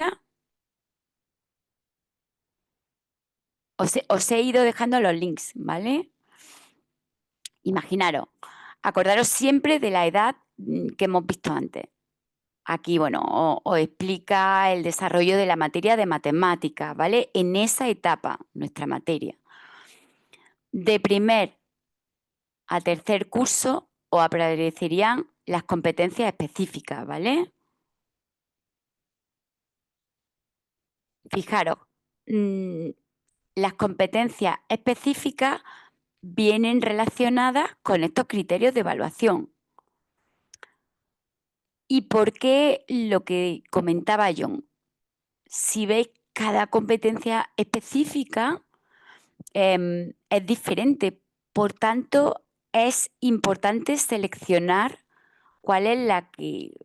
Speaker 1: Os he ido dejando los links, ¿vale? Imaginaros, acordaros siempre de la edad que hemos visto antes. Aquí, bueno, os explica el desarrollo de la materia de matemáticas, ¿vale? En esa etapa, nuestra materia. De primer a tercer curso os aparecerían las competencias específicas, ¿vale? Fijaros, las competencias específicas vienen relacionadas con estos criterios de evaluación. ¿Y por qué lo que comentaba John? Si veis, cada competencia específica es diferente. Por tanto, es importante seleccionar cuál es la que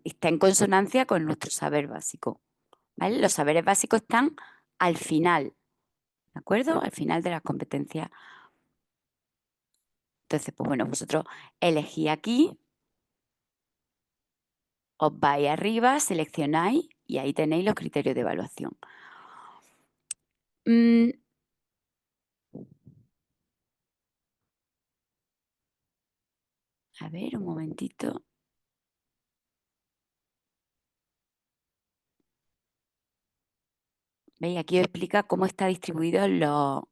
Speaker 1: está en consonancia con nuestro saber básico, ¿vale? Los saberes básicos están al final, ¿de acuerdo? Al final de las competencias. Entonces, pues bueno, vosotros elegís aquí, os vais arriba, seleccionáis y ahí tenéis los criterios de evaluación. A ver, un momentito. ¿Veis? Aquí os explica cómo está distribuido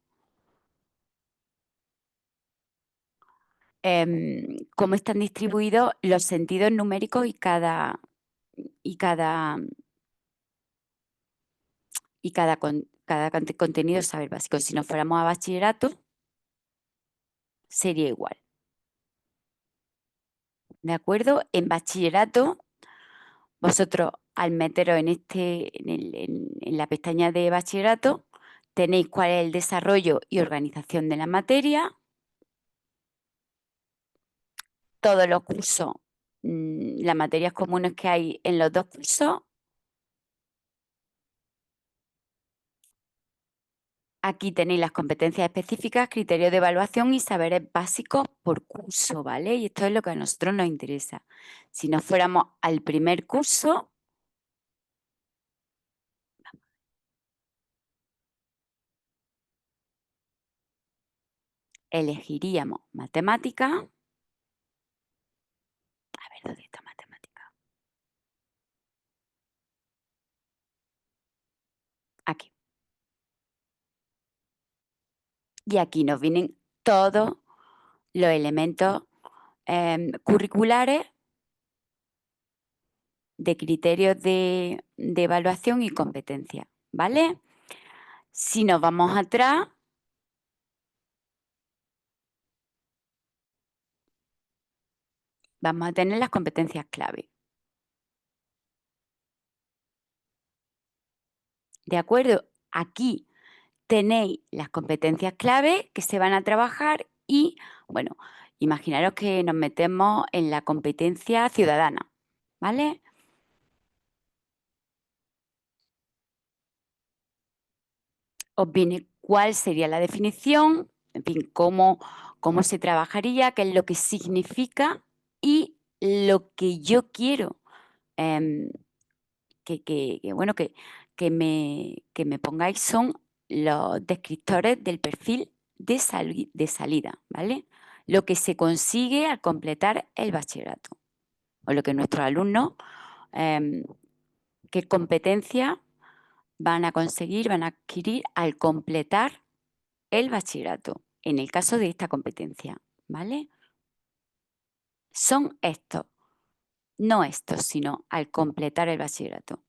Speaker 1: cómo están distribuidos los sentidos numéricos y cada contenido de saber básico. Si nos fuéramos a bachillerato, sería igual. ¿De acuerdo? En bachillerato, vosotros al meteros en la pestaña de bachillerato, tenéis cuál es el desarrollo y organización de la materia, todos los cursos, las materias comunes que hay en los 2 cursos. Aquí tenéis las competencias específicas, criterios de evaluación y saberes básicos por curso, ¿vale? Y esto es lo que a nosotros nos interesa. Si nos fuéramos al primer curso, elegiríamos matemática. A ver, ¿dónde está matemática? Aquí. Y aquí nos vienen todos los elementos curriculares de criterios de evaluación y competencia, ¿vale? Si nos vamos atrás, vamos a tener las competencias clave. ¿De acuerdo? Aquí tenéis las competencias clave que se van a trabajar y, bueno, imaginaros que nos metemos en la competencia ciudadana, ¿vale? Os viene cuál sería la definición, en fin, cómo se trabajaría, qué es lo que significa y lo que yo quiero que me pongáis son los descriptores del perfil de salida, ¿vale? Lo que se consigue al completar el bachillerato, o lo que nuestros alumnos, qué competencias van a conseguir, van a adquirir al completar el bachillerato, en el caso de esta competencia, ¿vale? Son estos, no estos, sino al completar el bachillerato.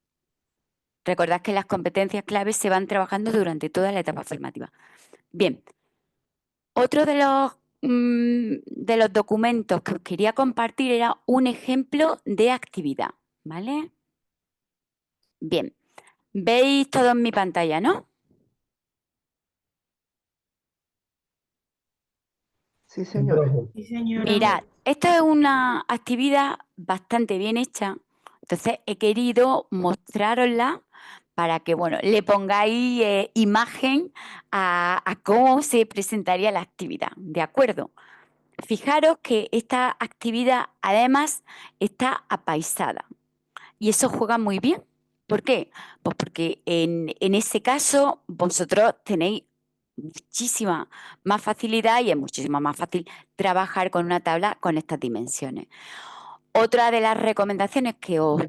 Speaker 1: Recordad que las competencias claves se van trabajando durante toda la etapa formativa. Bien, otro de los documentos que os quería compartir era un ejemplo de actividad, ¿vale? Bien, veis todo en mi pantalla, ¿no?
Speaker 5: Sí,
Speaker 2: Sí,
Speaker 5: señora.
Speaker 2: profe.
Speaker 6: Sí, señora.
Speaker 1: Mirad, esto es una actividad bastante bien hecha, entonces he querido mostrarosla para que, bueno, le pongáis imagen a cómo se presentaría la actividad, ¿de acuerdo? Fijaros que esta actividad además está apaisada y eso juega muy bien. ¿Por qué? Pues porque en ese caso vosotros tenéis muchísima más facilidad y es muchísimo más fácil trabajar con una tabla con estas dimensiones. Otra de las recomendaciones que os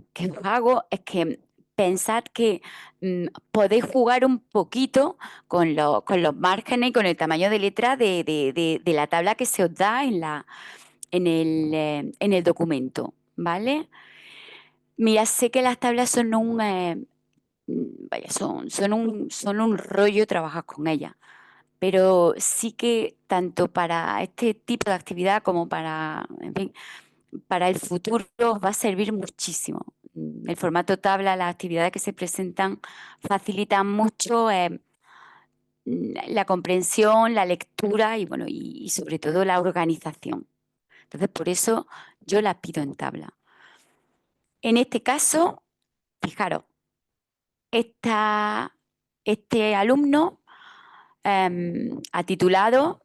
Speaker 1: hago es que pensad que podéis jugar un poquito con los márgenes y con el tamaño de letra de la tabla que se os da en el documento, ¿vale? Mira, sé que las tablas son vaya, son un rollo trabajar con ellas, pero sí que tanto para este tipo de actividad como para, en fin, para el futuro os va a servir muchísimo. El formato tabla, las actividades que se presentan facilitan mucho la comprensión, la lectura y, bueno, y sobre todo la organización. Entonces, por eso yo la pido en tabla. En este caso, fijaros, este alumno ha titulado,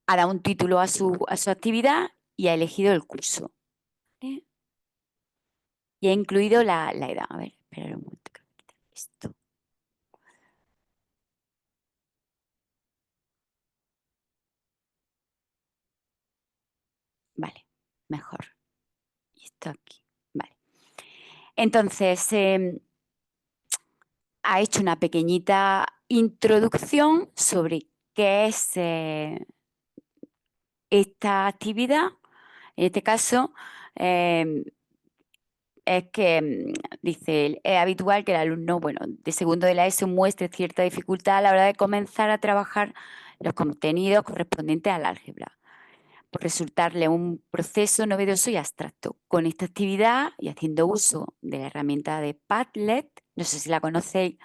Speaker 1: ha dado un título a su actividad y ha elegido el curso. ¿Vale? Y ha incluido la edad. A ver, esperad un momento que voy a quitar esto. Vale, mejor. Y esto aquí. Vale. Entonces, ha hecho una pequeñita introducción sobre qué es esta actividad. En este caso, es que, dice él, es habitual que el alumno, bueno, de segundo de la ESO muestre cierta dificultad a la hora de comenzar a trabajar los contenidos correspondientes al álgebra, por resultarle un proceso novedoso y abstracto. Con esta actividad y haciendo uso de la herramienta de Padlet, no sé si la conocéis,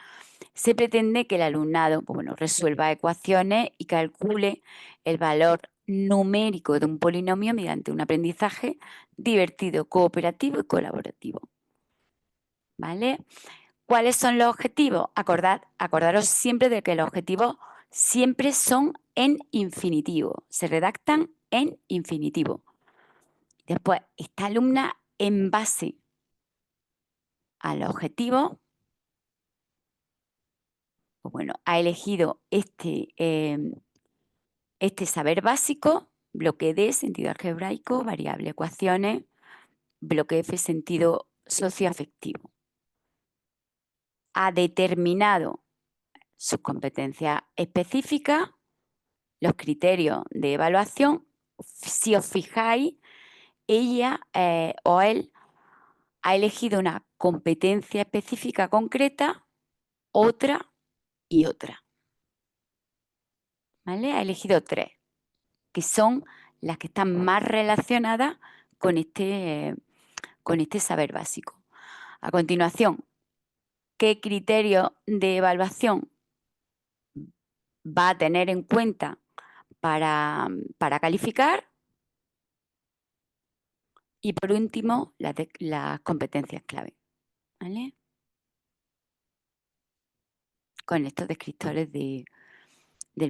Speaker 1: se pretende que el alumnado, pues bueno, resuelva ecuaciones y calcule el valor numérico de un polinomio mediante un aprendizaje divertido, cooperativo y colaborativo. ¿Vale? ¿Cuáles son los objetivos? Acordaros siempre de que los objetivos siempre son en infinitivo, se redactan en infinitivo. Después, esta alumna, en base al objetivo, pues bueno, ha elegido este saber básico, bloque D, sentido algebraico, variable ecuaciones, bloque F, sentido socioafectivo. Ha determinado sus competencias específicas, los criterios de evaluación. Si os fijáis, ella o él ha elegido una competencia específica concreta, otra y otra. ¿Vale? Ha elegido 3, que son las que están más relacionadas con este saber básico. A continuación, ¿qué criterio de evaluación va a tener en cuenta para calificar? Y por último, las competencias clave. ¿Vale? Con estos descriptores del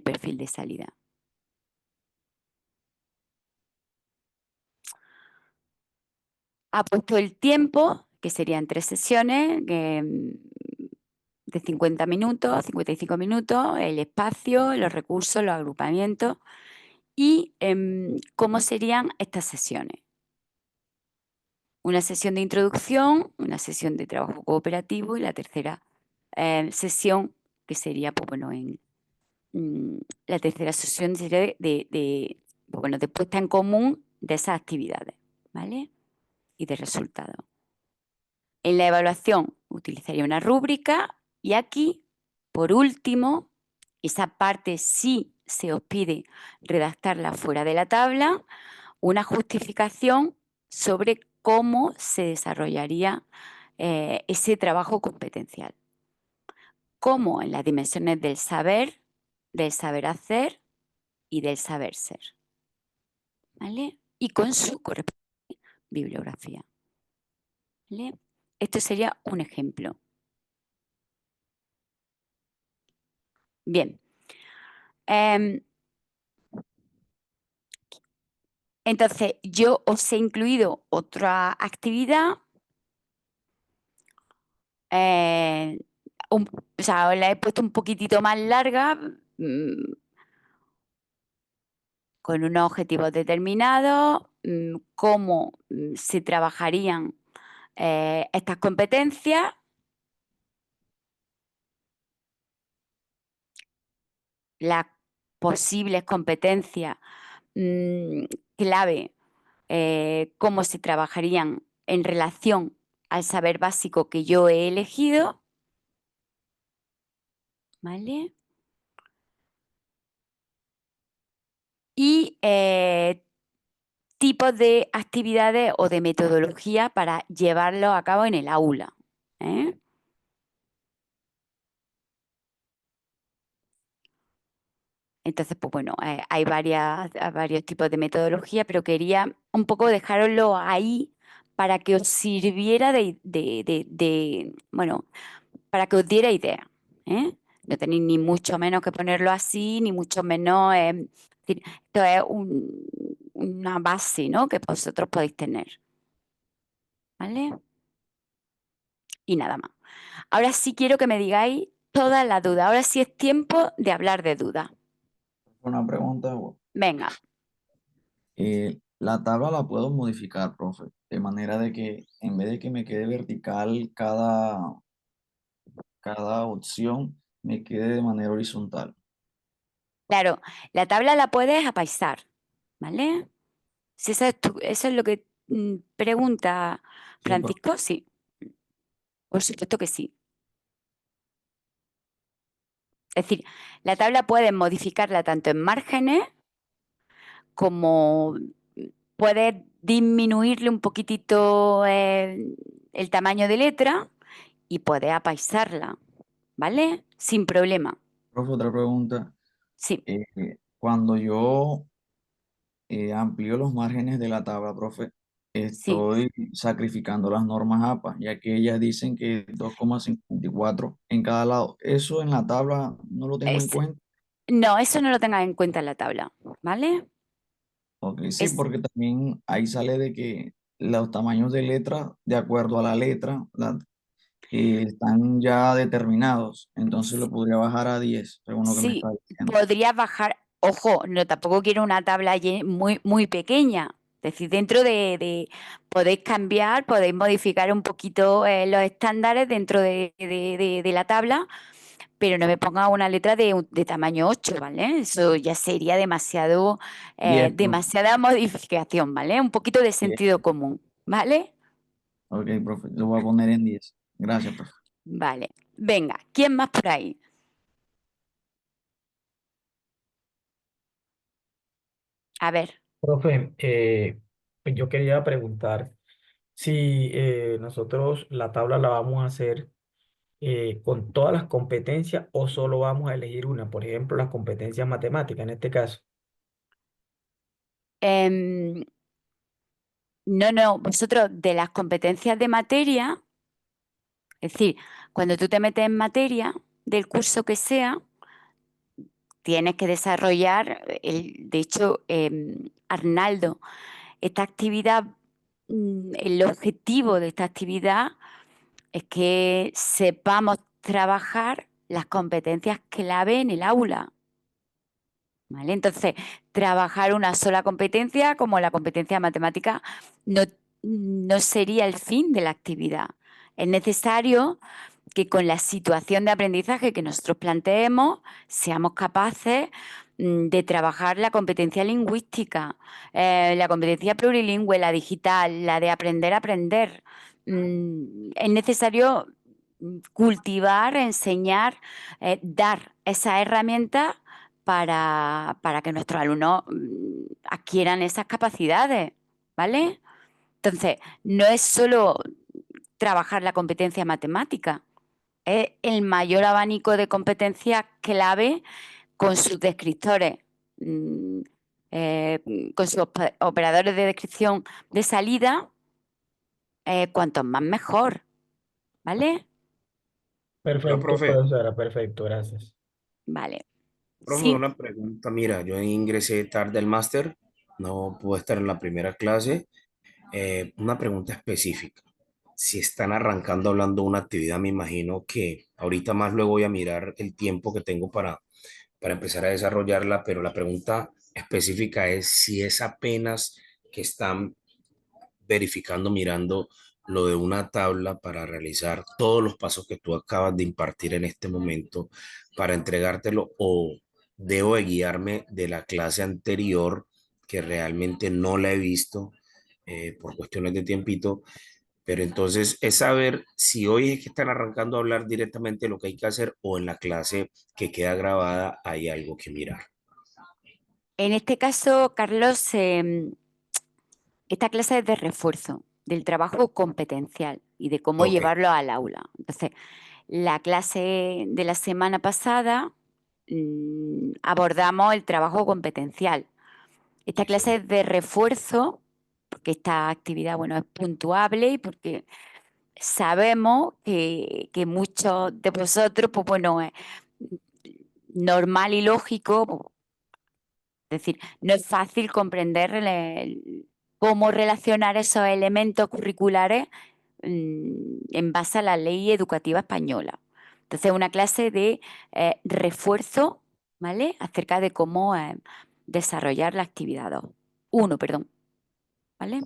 Speaker 1: perfil de salida. Ha puesto el tiempo, que serían 3 sesiones de 50 minutos, 55 minutos, el espacio, los recursos, los agrupamientos y cómo serían estas sesiones. Una sesión de introducción, una sesión de trabajo cooperativo y la tercera sesión, que sería, pues bueno, la tercera sesión sería pues bueno, de puesta en común de esas actividades, ¿vale? Y de resultados. En la evaluación utilizaría una rúbrica y aquí, por último, esa parte sí se os pide redactarla fuera de la tabla, una justificación sobre cómo se desarrollaría ese trabajo competencial, como en las dimensiones del saber hacer y del saber ser, ¿vale? Y con su correspondiente bibliografía, ¿vale? Esto sería un ejemplo. Bien. Entonces, yo os he incluido otra actividad, o sea, la he puesto un poquitito más larga, con unos objetivos determinados, cómo se trabajarían estas competencias, las posibles competencias clave, cómo se trabajarían en relación al saber básico que yo he elegido, ¿vale? Y tipos de actividades o de metodología para llevarlo a cabo en el aula, ¿eh? Entonces, pues bueno, hay varios tipos de metodología, pero quería un poco dejároslo ahí para que os sirviera bueno, para que os diera idea, ¿eh? No tenéis ni mucho menos que ponerlo así, ni mucho menos... esto es una base, ¿no?, que vosotros podéis tener, ¿vale? Y nada más. Ahora sí quiero que me digáis todas las dudas. Ahora sí es tiempo de hablar de dudas.
Speaker 3: Una pregunta.
Speaker 1: Venga.
Speaker 3: La tabla la puedo modificar, profe, de manera de que en vez de que me quede vertical cada opción, me quede de manera horizontal.
Speaker 1: Claro, la tabla la puedes apaisar, ¿vale? Si eso es lo que pregunta
Speaker 3: Sí, profe.
Speaker 1: Francisco, sí. Por supuesto que sí. Es decir, la tabla puedes modificarla tanto en márgenes como puedes disminuirle un poquitito el tamaño de letra y puedes apaisarla, ¿vale? Sin problema.
Speaker 3: Profe, otra pregunta.
Speaker 1: Sí,
Speaker 3: Cuando yo amplío los márgenes de la tabla, profe,
Speaker 1: sí.
Speaker 3: estoy sacrificando las normas APA, ya que ellas dicen que 2,54 en cada lado. Eso en la tabla no lo tengo en
Speaker 1: Es-
Speaker 3: cuenta.
Speaker 1: no, eso no lo tengas en cuenta en la tabla, ¿vale?
Speaker 3: Ok, sí,
Speaker 1: Es,
Speaker 3: porque también ahí sale de que los tamaños de letra, de acuerdo a la letra, están ya determinados. Entonces lo podría bajar a 10 según lo que me está
Speaker 1: sí,
Speaker 3: diciendo.
Speaker 1: podrías bajar, ojo, no, tampoco quiero una tabla muy, muy pequeña. Es decir, dentro podéis cambiar, podéis modificar un poquito los estándares dentro de la tabla, pero no me ponga una letra de tamaño 8, ¿vale? Eso ya sería
Speaker 3: 10, profe.
Speaker 1: demasiada modificación, ¿vale? Un poquito de
Speaker 3: 10.
Speaker 1: sentido común, ¿vale?
Speaker 3: Ok, profe, lo voy a poner en 10. Gracias, profe.
Speaker 1: Vale. Venga, ¿quién más por ahí? A ver.
Speaker 2: Profe, pues yo quería preguntar si nosotros la tabla la vamos a hacer con todas las competencias o solo vamos a elegir una, por ejemplo, las competencias matemáticas en este caso.
Speaker 1: em, no, vosotros de las competencias de materia, es decir, cuando tú te metes en materia del curso que sea, tienes que desarrollar, de hecho, Arnaldo, esta actividad, el objetivo de esta actividad es que sepamos trabajar las competencias clave en el aula, ¿vale? Entonces, trabajar una sola competencia como la competencia matemática no, no sería el fin de la actividad. Es necesario que con la situación de aprendizaje que nosotros planteemos seamos capaces de trabajar la competencia lingüística, la competencia plurilingüe, la digital, la de aprender a aprender. Es necesario cultivar, enseñar, dar esas herramientas para que nuestros alumnos adquieran esas capacidades, ¿vale? Entonces, no es solo trabajar la competencia matemática. Es el mayor abanico de competencias clave con sus descriptores, con sus operadores de descripción de salida, cuantos más mejor, ¿vale?
Speaker 2: Perfecto,
Speaker 6: profe,
Speaker 2: profesora, perfecto, gracias.
Speaker 1: Vale.
Speaker 6: profe,
Speaker 1: Sí,
Speaker 6: una pregunta. Mira, yo ingresé tarde al máster, no pude estar en la primera clase. Una pregunta específica. Si están arrancando hablando de una actividad, me imagino que ahorita más luego voy a mirar el tiempo que tengo para empezar a desarrollarla, pero la pregunta específica es si es apenas que están verificando, mirando lo de una tabla para realizar todos los pasos que tú acabas de impartir en este momento para entregártelo, o debo de guiarme de la clase anterior que realmente no la he visto por cuestiones de tiempito. Pero entonces es saber si hoy es que están arrancando a hablar directamente de lo que hay que hacer, o en la clase que queda grabada hay algo que mirar.
Speaker 1: en este caso, Carlos, esta clase es de refuerzo del trabajo competencial y de cómo
Speaker 6: Ok,
Speaker 1: llevarlo al aula. Entonces, la clase de la semana pasada abordamos el trabajo competencial. Esta clase es de refuerzo porque esta actividad, bueno, es puntuable y porque sabemos que muchos de vosotros, pues bueno, es normal y lógico, pues, es decir, no es fácil comprender cómo relacionar esos elementos curriculares en base a la ley educativa española. Entonces, una clase de refuerzo, ¿vale? Acerca de cómo desarrollar la actividad 2. 1, perdón, ¿vale?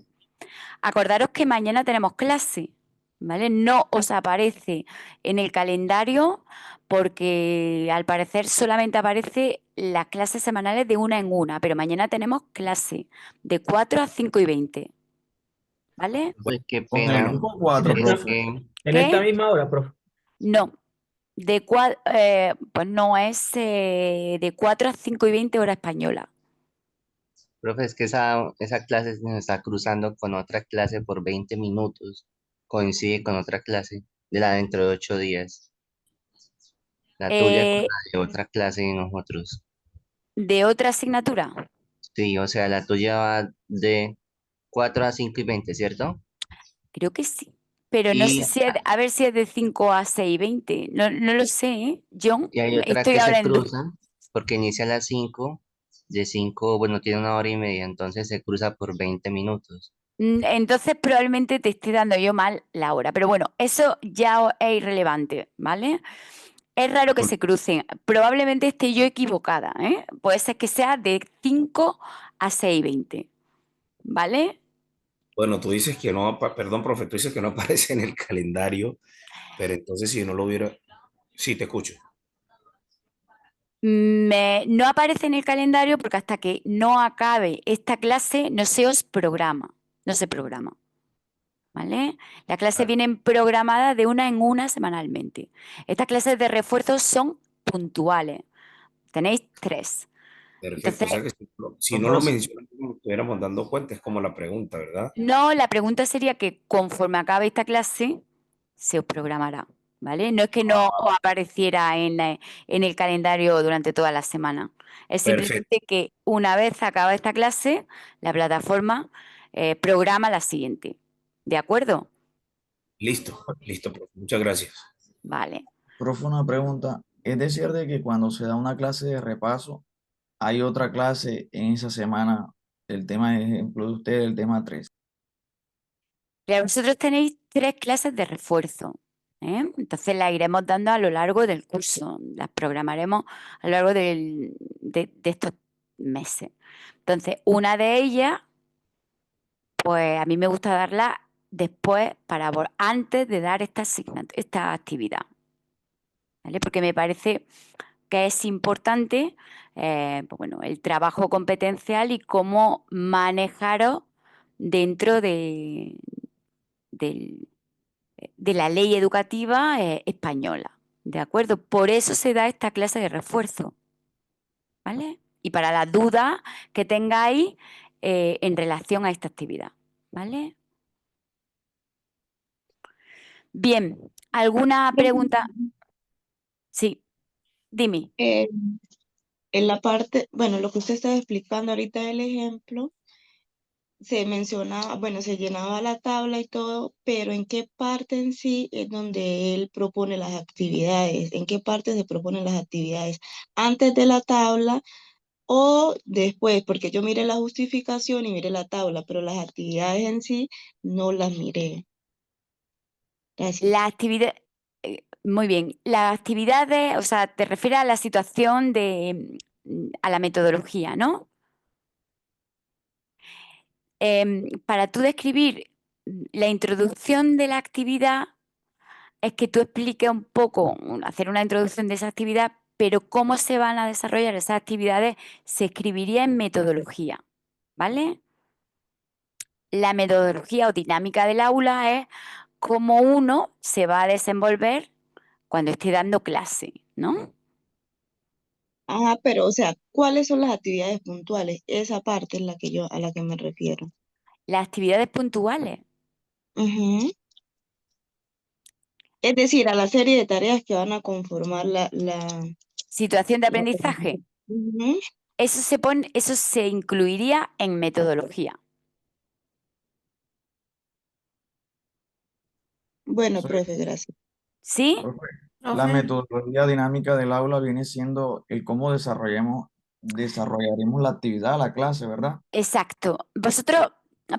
Speaker 1: Acordaros que mañana tenemos clase, ¿vale? No os aparece en el calendario porque al parecer solamente aparece las clases semanales de una en una, pero mañana tenemos clase de 4 a 5 y 20, ¿vale?
Speaker 4: Uy, qué
Speaker 3: Con el
Speaker 4: pena.
Speaker 3: grupo
Speaker 2: En
Speaker 3: 4,
Speaker 2: esta,
Speaker 4: Es
Speaker 3: profe.
Speaker 4: que,
Speaker 2: en esta
Speaker 1: ¿Qué?
Speaker 2: misma hora, profe.
Speaker 1: No, pues no es de 4 a 5 y 20 hora española.
Speaker 4: profe, es que esa clase se nos está cruzando con otra clase por 20 minutos. Coincide con otra clase de la dentro de 8 días. La tuya con
Speaker 1: Eh,
Speaker 4: la de otra clase de nosotros.
Speaker 1: ¿De otra asignatura?
Speaker 4: Sí, o sea, la tuya va de 4 a 5 y 20, ¿cierto?
Speaker 1: Creo que sí. Pero no sé
Speaker 4: Y,
Speaker 1: si es, a ver si es de 5 a 6 y 20. No, no lo sé, ¿eh? John,
Speaker 4: y hay otra
Speaker 1: estoy
Speaker 4: que se
Speaker 1: ahora en duda.
Speaker 4: cruza porque inicia a las 5, de 5, bueno, tiene una hora y media, entonces se cruza por 20 minutos.
Speaker 1: Entonces probablemente te esté dando yo mal la hora. Pero bueno, eso ya es irrelevante, ¿vale? Es raro que se crucen. Probablemente esté yo equivocada, ¿eh? Puede ser que sea de 5 a 6 y 20, ¿vale?
Speaker 6: bueno, tú dices que no, perdón, profe, tú dices que no aparece en el calendario, pero entonces si yo no lo hubiera, sí, te escucho.
Speaker 1: No aparece en el calendario porque hasta que no acabe esta clase no se os programa, no se programa, ¿vale? Las clases
Speaker 6: Vale,
Speaker 1: vienen programadas de una en una semanalmente. Estas clases de refuerzo son puntuales, tenéis 3.
Speaker 6: perfecto.
Speaker 1: Entonces,
Speaker 6: O sea que si no lo
Speaker 3: Profe,
Speaker 6: mencionas, como estuviéramos dando cuenta, es como la pregunta, ¿verdad?
Speaker 1: no, la pregunta sería que conforme acabe esta clase se os programará, ¿vale? No es que no os apareciera en el calendario durante toda la semana. Es
Speaker 6: Perfecto.
Speaker 1: simplemente que una vez acaba esta clase, la plataforma programa la siguiente. ¿De acuerdo?
Speaker 6: Listo, listo, profe. Muchas gracias.
Speaker 1: Vale.
Speaker 3: profe, una pregunta. ¿Es decir de que cuando se da una clase de repaso, hay otra clase en esa semana, el tema, de ejemplo de usted, el tema 3?
Speaker 1: Pero vosotros tenéis 3 clases de refuerzo, ¿eh? Entonces las iremos dando a lo largo del curso, las programaremos a lo largo de estos meses. Entonces, una de ellas, pues a mí me gusta darla después, antes de dar esta actividad, ¿vale? Porque me parece que es importante, pues bueno, el trabajo competencial y cómo manejaros dentro del de la ley educativa española. ¿De acuerdo? Por eso se da esta clase de refuerzo. ¿Vale? Y para las dudas que tengáis en relación a esta actividad. ¿Vale? Bien, ¿alguna pregunta? Sí, dime.
Speaker 7: En la parte, bueno, lo que usted está explicando ahorita del ejemplo, se mencionaba, bueno, se llenaba la tabla y todo, pero ¿en qué parte en sí es donde él propone las actividades? ¿En qué parte se proponen las actividades? ¿Antes de la tabla o después? Porque yo miré la justificación y miré la tabla, pero las actividades en sí no las miré. Gracias.
Speaker 1: La actividad, muy bien, las actividades, o sea, te refieres a la situación a la metodología, ¿no? Para tú describir la introducción de la actividad, es que tú expliques un poco, hacer una introducción de esa actividad, pero cómo se van a desarrollar esas actividades se escribiría en metodología, ¿vale? La metodología o dinámica del aula es cómo uno se va a desenvolver cuando esté dando clase, ¿no?
Speaker 7: Ajá, pero o sea, ¿cuáles son las actividades puntuales? Esa parte es la que a la que me refiero.
Speaker 1: Las actividades puntuales.
Speaker 7: Ujú. Es decir, a la serie de tareas que van a conformar
Speaker 1: Situación de
Speaker 7: la
Speaker 1: aprendizaje.
Speaker 7: Ujú.
Speaker 1: Eso se incluiría en metodología.
Speaker 7: Bueno,
Speaker 3: Sí,
Speaker 7: profe, gracias.
Speaker 1: ¿Sí?
Speaker 3: profe, la
Speaker 8: Profe,
Speaker 3: metodología dinámica del aula viene siendo el cómo desarrollaremos la actividad, la clase, ¿verdad?
Speaker 1: Exacto. Vosotros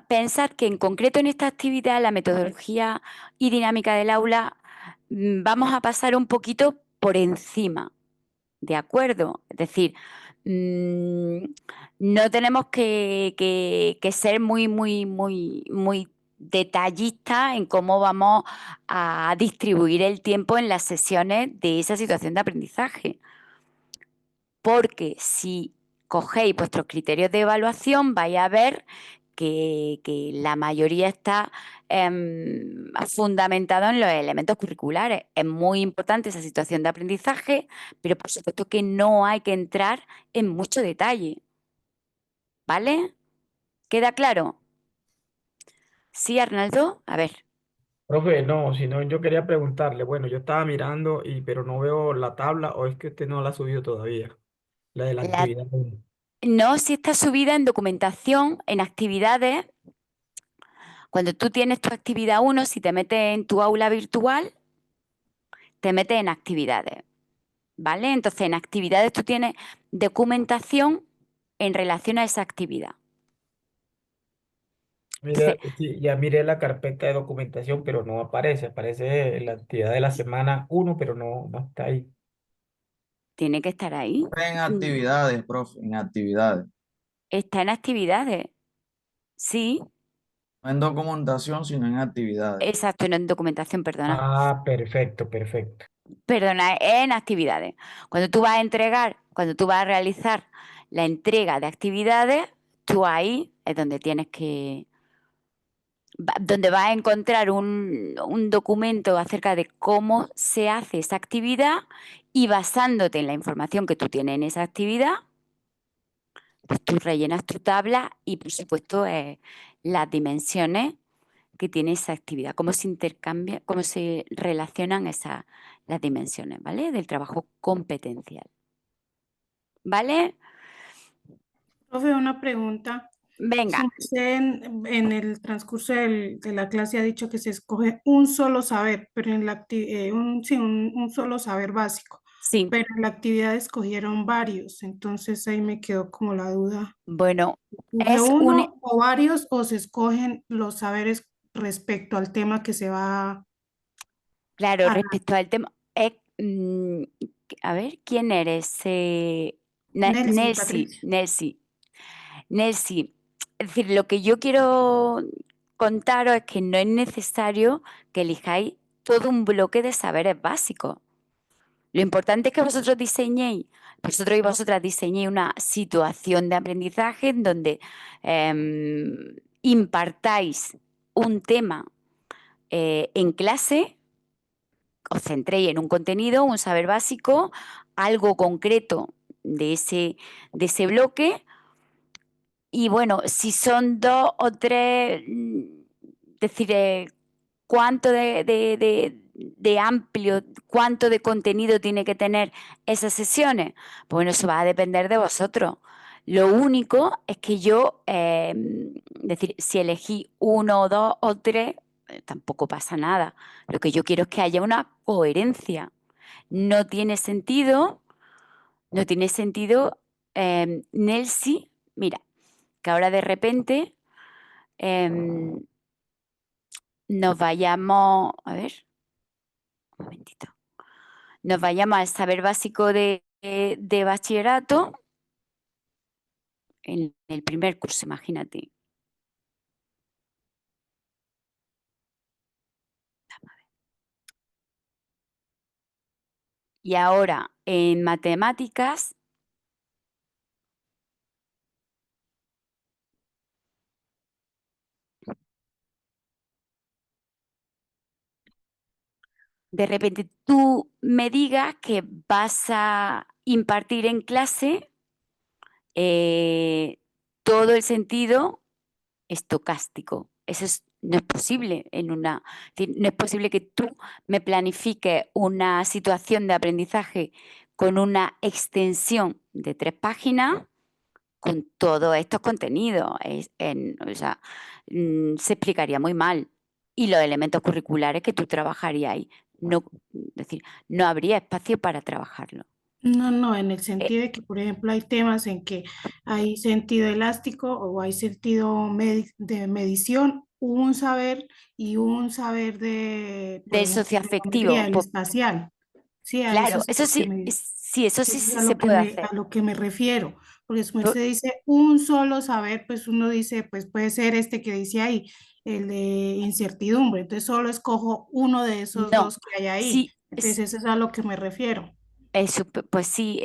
Speaker 1: pensad que en concreto en esta actividad, la metodología y dinámica del aula, vamos a pasar un poquito por encima, ¿de acuerdo? Es decir, no tenemos que ser muy detallistas en cómo vamos a distribuir el tiempo en las sesiones de esa situación de aprendizaje. Porque si cogéis vuestros criterios de evaluación, vais a ver que la mayoría está fundamentado en los elementos curriculares. Es muy importante esa situación de aprendizaje, pero por supuesto que no hay que entrar en mucho detalle. ¿Vale? ¿Queda claro? Sí, Arnaldo. A ver.
Speaker 2: Profe, no, si no, yo quería preguntarle, bueno, yo estaba mirando pero no veo la tabla o es que usted no la ha subido todavía, la de la
Speaker 1: La-
Speaker 2: actividad 1.
Speaker 1: no, si está subida en documentación, en actividades. Cuando tú tienes tu actividad 1, si te metes en tu aula virtual, te metes en actividades, ¿vale? Entonces, en actividades tú tienes documentación en relación a esa actividad.
Speaker 2: Mira,
Speaker 1: Entonces,
Speaker 2: sí, ya miré la carpeta de documentación, pero no aparece, aparece la actividad de la semana 1, pero no está ahí.
Speaker 1: tiene que estar ahí.
Speaker 3: En actividades, profe, en actividades.
Speaker 1: Está en actividades. Sí,
Speaker 3: No en documentación, sino en actividades.
Speaker 1: exacto, no en documentación, perdona.
Speaker 2: Ah, perfecto, perfecto.
Speaker 1: Perdona, en actividades. Cuando tú vas a entregar, cuando tú vas a realizar la entrega de actividades, tú ahí es donde tienes que, donde vas a encontrar un documento acerca de cómo se hace esa actividad y basándote en la información que tú tienes en esa actividad, pues tú rellenas tu tabla y por supuesto las dimensiones que tiene esa actividad, cómo se intercambia, cómo se relacionan las dimensiones, ¿vale? Del trabajo competencial. ¿Vale?
Speaker 8: profe, una pregunta.
Speaker 1: Venga,
Speaker 8: Si usted en el transcurso de la clase ha dicho que se escoge un solo saber, pero en sí, un solo saber básico,
Speaker 1: sí.
Speaker 8: pero en la actividad escogieron varios, entonces ahí me quedó como la duda.
Speaker 1: Bueno,
Speaker 8: ¿Escoge
Speaker 1: es un,
Speaker 8: uno o varios o se escogen los saberes respecto al tema que se va
Speaker 1: claro,
Speaker 8: a...
Speaker 1: respecto al tema, a ver, ¿quién eres?
Speaker 8: Nelcy,
Speaker 1: Nelsi,
Speaker 8: Patricia.
Speaker 1: Nelsi, Nelsi. Es decir, lo que yo quiero contaros es que no es necesario que elijáis todo un bloque de saberes básicos. Lo importante es que vosotros y vosotras diseñéis una situación de aprendizaje en donde impartáis un tema en clase, os centréis en un contenido, un saber básico, algo concreto de ese bloque. Y bueno, si son dos o tres, decir, cuánto de amplio, cuánto de contenido tiene que tener esas sesiones. Bueno, eso va a depender de vosotros. Lo único es que yo, decir, si elegí 1 o 2 o 3, tampoco pasa nada. Lo que yo quiero es que haya una coherencia. No tiene sentido, Nelsi, mira, que ahora de repente nos vayamos, a ver, un momentito, nos vayamos al saber básico de bachillerato en el primer curso, imagínate. Y ahora en matemáticas, de repente tú me digas que vas a impartir en clase todo el sentido estocástico. No es posible no es posible que tú me planifiques una situación de aprendizaje con una extensión de 3 páginas con todos estos contenidos. O sea, se explicaría muy mal. Y los elementos curriculares que tú trabajarías ahí. No, es decir, no habría espacio para trabajarlo.
Speaker 8: No, en el sentido de que, por ejemplo, hay temas en que hay sentido elástico o hay sentido de medición, un saber y un saber de, por
Speaker 1: Del
Speaker 8: ejemplo,
Speaker 1: socioafectivo.
Speaker 8: geometría, el espacial. Sí, a
Speaker 1: Claro,
Speaker 8: eso
Speaker 1: eso sí, sí, eso sí,
Speaker 8: eso es
Speaker 1: sí
Speaker 8: a
Speaker 1: se
Speaker 8: lo que
Speaker 1: puede hacer.
Speaker 8: a lo que me refiero. Porque si
Speaker 1: Por-
Speaker 8: usted dice un solo saber, pues uno dice, pues puede ser este que dice ahí, el de incertidumbre. Entonces solo escojo uno de esos
Speaker 1: No,
Speaker 8: dos que hay ahí.
Speaker 1: sí,
Speaker 8: Entonces eso es a lo que me refiero.
Speaker 1: pues sí,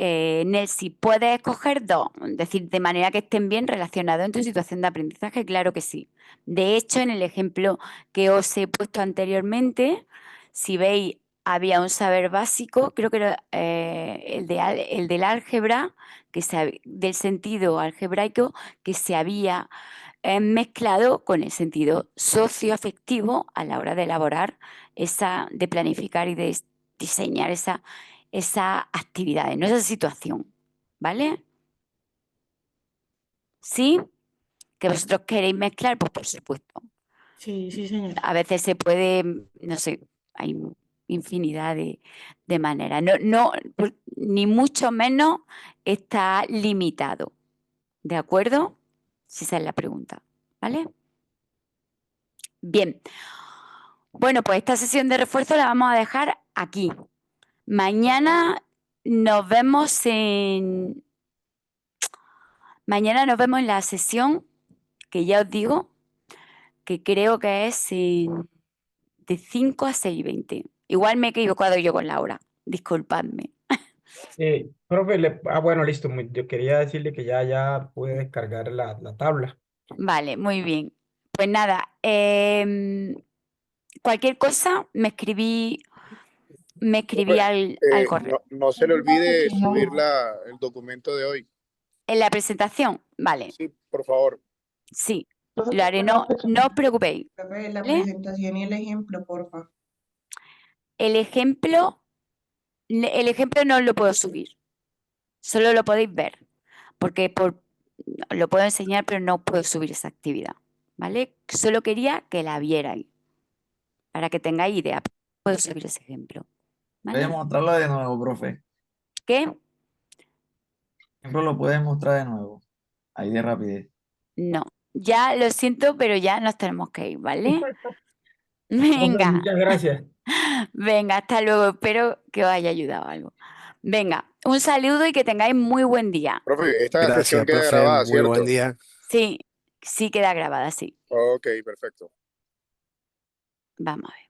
Speaker 1: Nelsi, puedes escoger 2, es decir, de manera que estén bien relacionados en tu situación de aprendizaje, claro que sí. De hecho, en el ejemplo que os he puesto anteriormente, si veis, había un saber básico, creo que era el del álgebra, del sentido algebraico, que se había mezclado con el sentido socioafectivo a la hora de elaborar de planificar y de diseñar esa actividad, no esa situación, ¿vale? ¿Sí? ¿Que vosotros queréis mezclar? Pues por supuesto.
Speaker 8: Sí, sí, señor.
Speaker 1: A veces se puede, no sé, hay infinidad de maneras. No, ni mucho menos está limitado. ¿De acuerdo? Si esa es la pregunta, ¿vale? Bien. Bueno, pues esta sesión de refuerzo la vamos a dejar aquí. Mañana nos vemos en... Mañana nos vemos en la sesión que ya os digo que creo que es de 5 a 6:20. Igual me he equivocado yo con la hora. Disculpadme.
Speaker 2: Profe, bueno, listo. Yo quería decirle que ya pude descargar la tabla.
Speaker 1: Vale, muy bien. Pues nada, cualquier cosa me escribí
Speaker 9: Profe,
Speaker 1: al correo.
Speaker 9: no se le olvide subir el documento de hoy.
Speaker 1: En la presentación, vale,
Speaker 9: Sí, por favor.
Speaker 1: sí,
Speaker 5: Profe,
Speaker 1: lo haré,
Speaker 5: una
Speaker 1: no
Speaker 5: pequeña-
Speaker 1: os preocupéis.
Speaker 7: Profe, la
Speaker 1: ¿Vale?
Speaker 7: presentación y el ejemplo, porfa.
Speaker 1: El ejemplo no lo puedo subir, solo lo podéis ver, porque lo puedo enseñar, pero no puedo subir esa actividad, ¿vale? Solo quería que la vierais, para que tengáis idea. Puedo subir ese ejemplo,
Speaker 3: Puede
Speaker 1: ¿vale?
Speaker 3: mostrarlo de nuevo, profe.
Speaker 1: ¿Qué?
Speaker 3: Ejemplo, lo puede mostrar de nuevo. Ahí de rapidez.
Speaker 1: No, ya lo siento, pero ya nos tenemos que ir, ¿vale?
Speaker 2: Profe,
Speaker 1: Venga,
Speaker 2: muchas gracias.
Speaker 1: venga, hasta luego, espero que os haya ayudado algo. Venga, un saludo y que tengáis muy buen día.
Speaker 9: Profe, esta sesión
Speaker 6: Gracias,
Speaker 9: queda
Speaker 6: profe.
Speaker 9: grabada,
Speaker 6: Muy buen
Speaker 9: ¿cierto?
Speaker 6: día.
Speaker 1: Sí, sí queda grabada, sí.
Speaker 9: Ok, perfecto.
Speaker 1: Vamos a ver.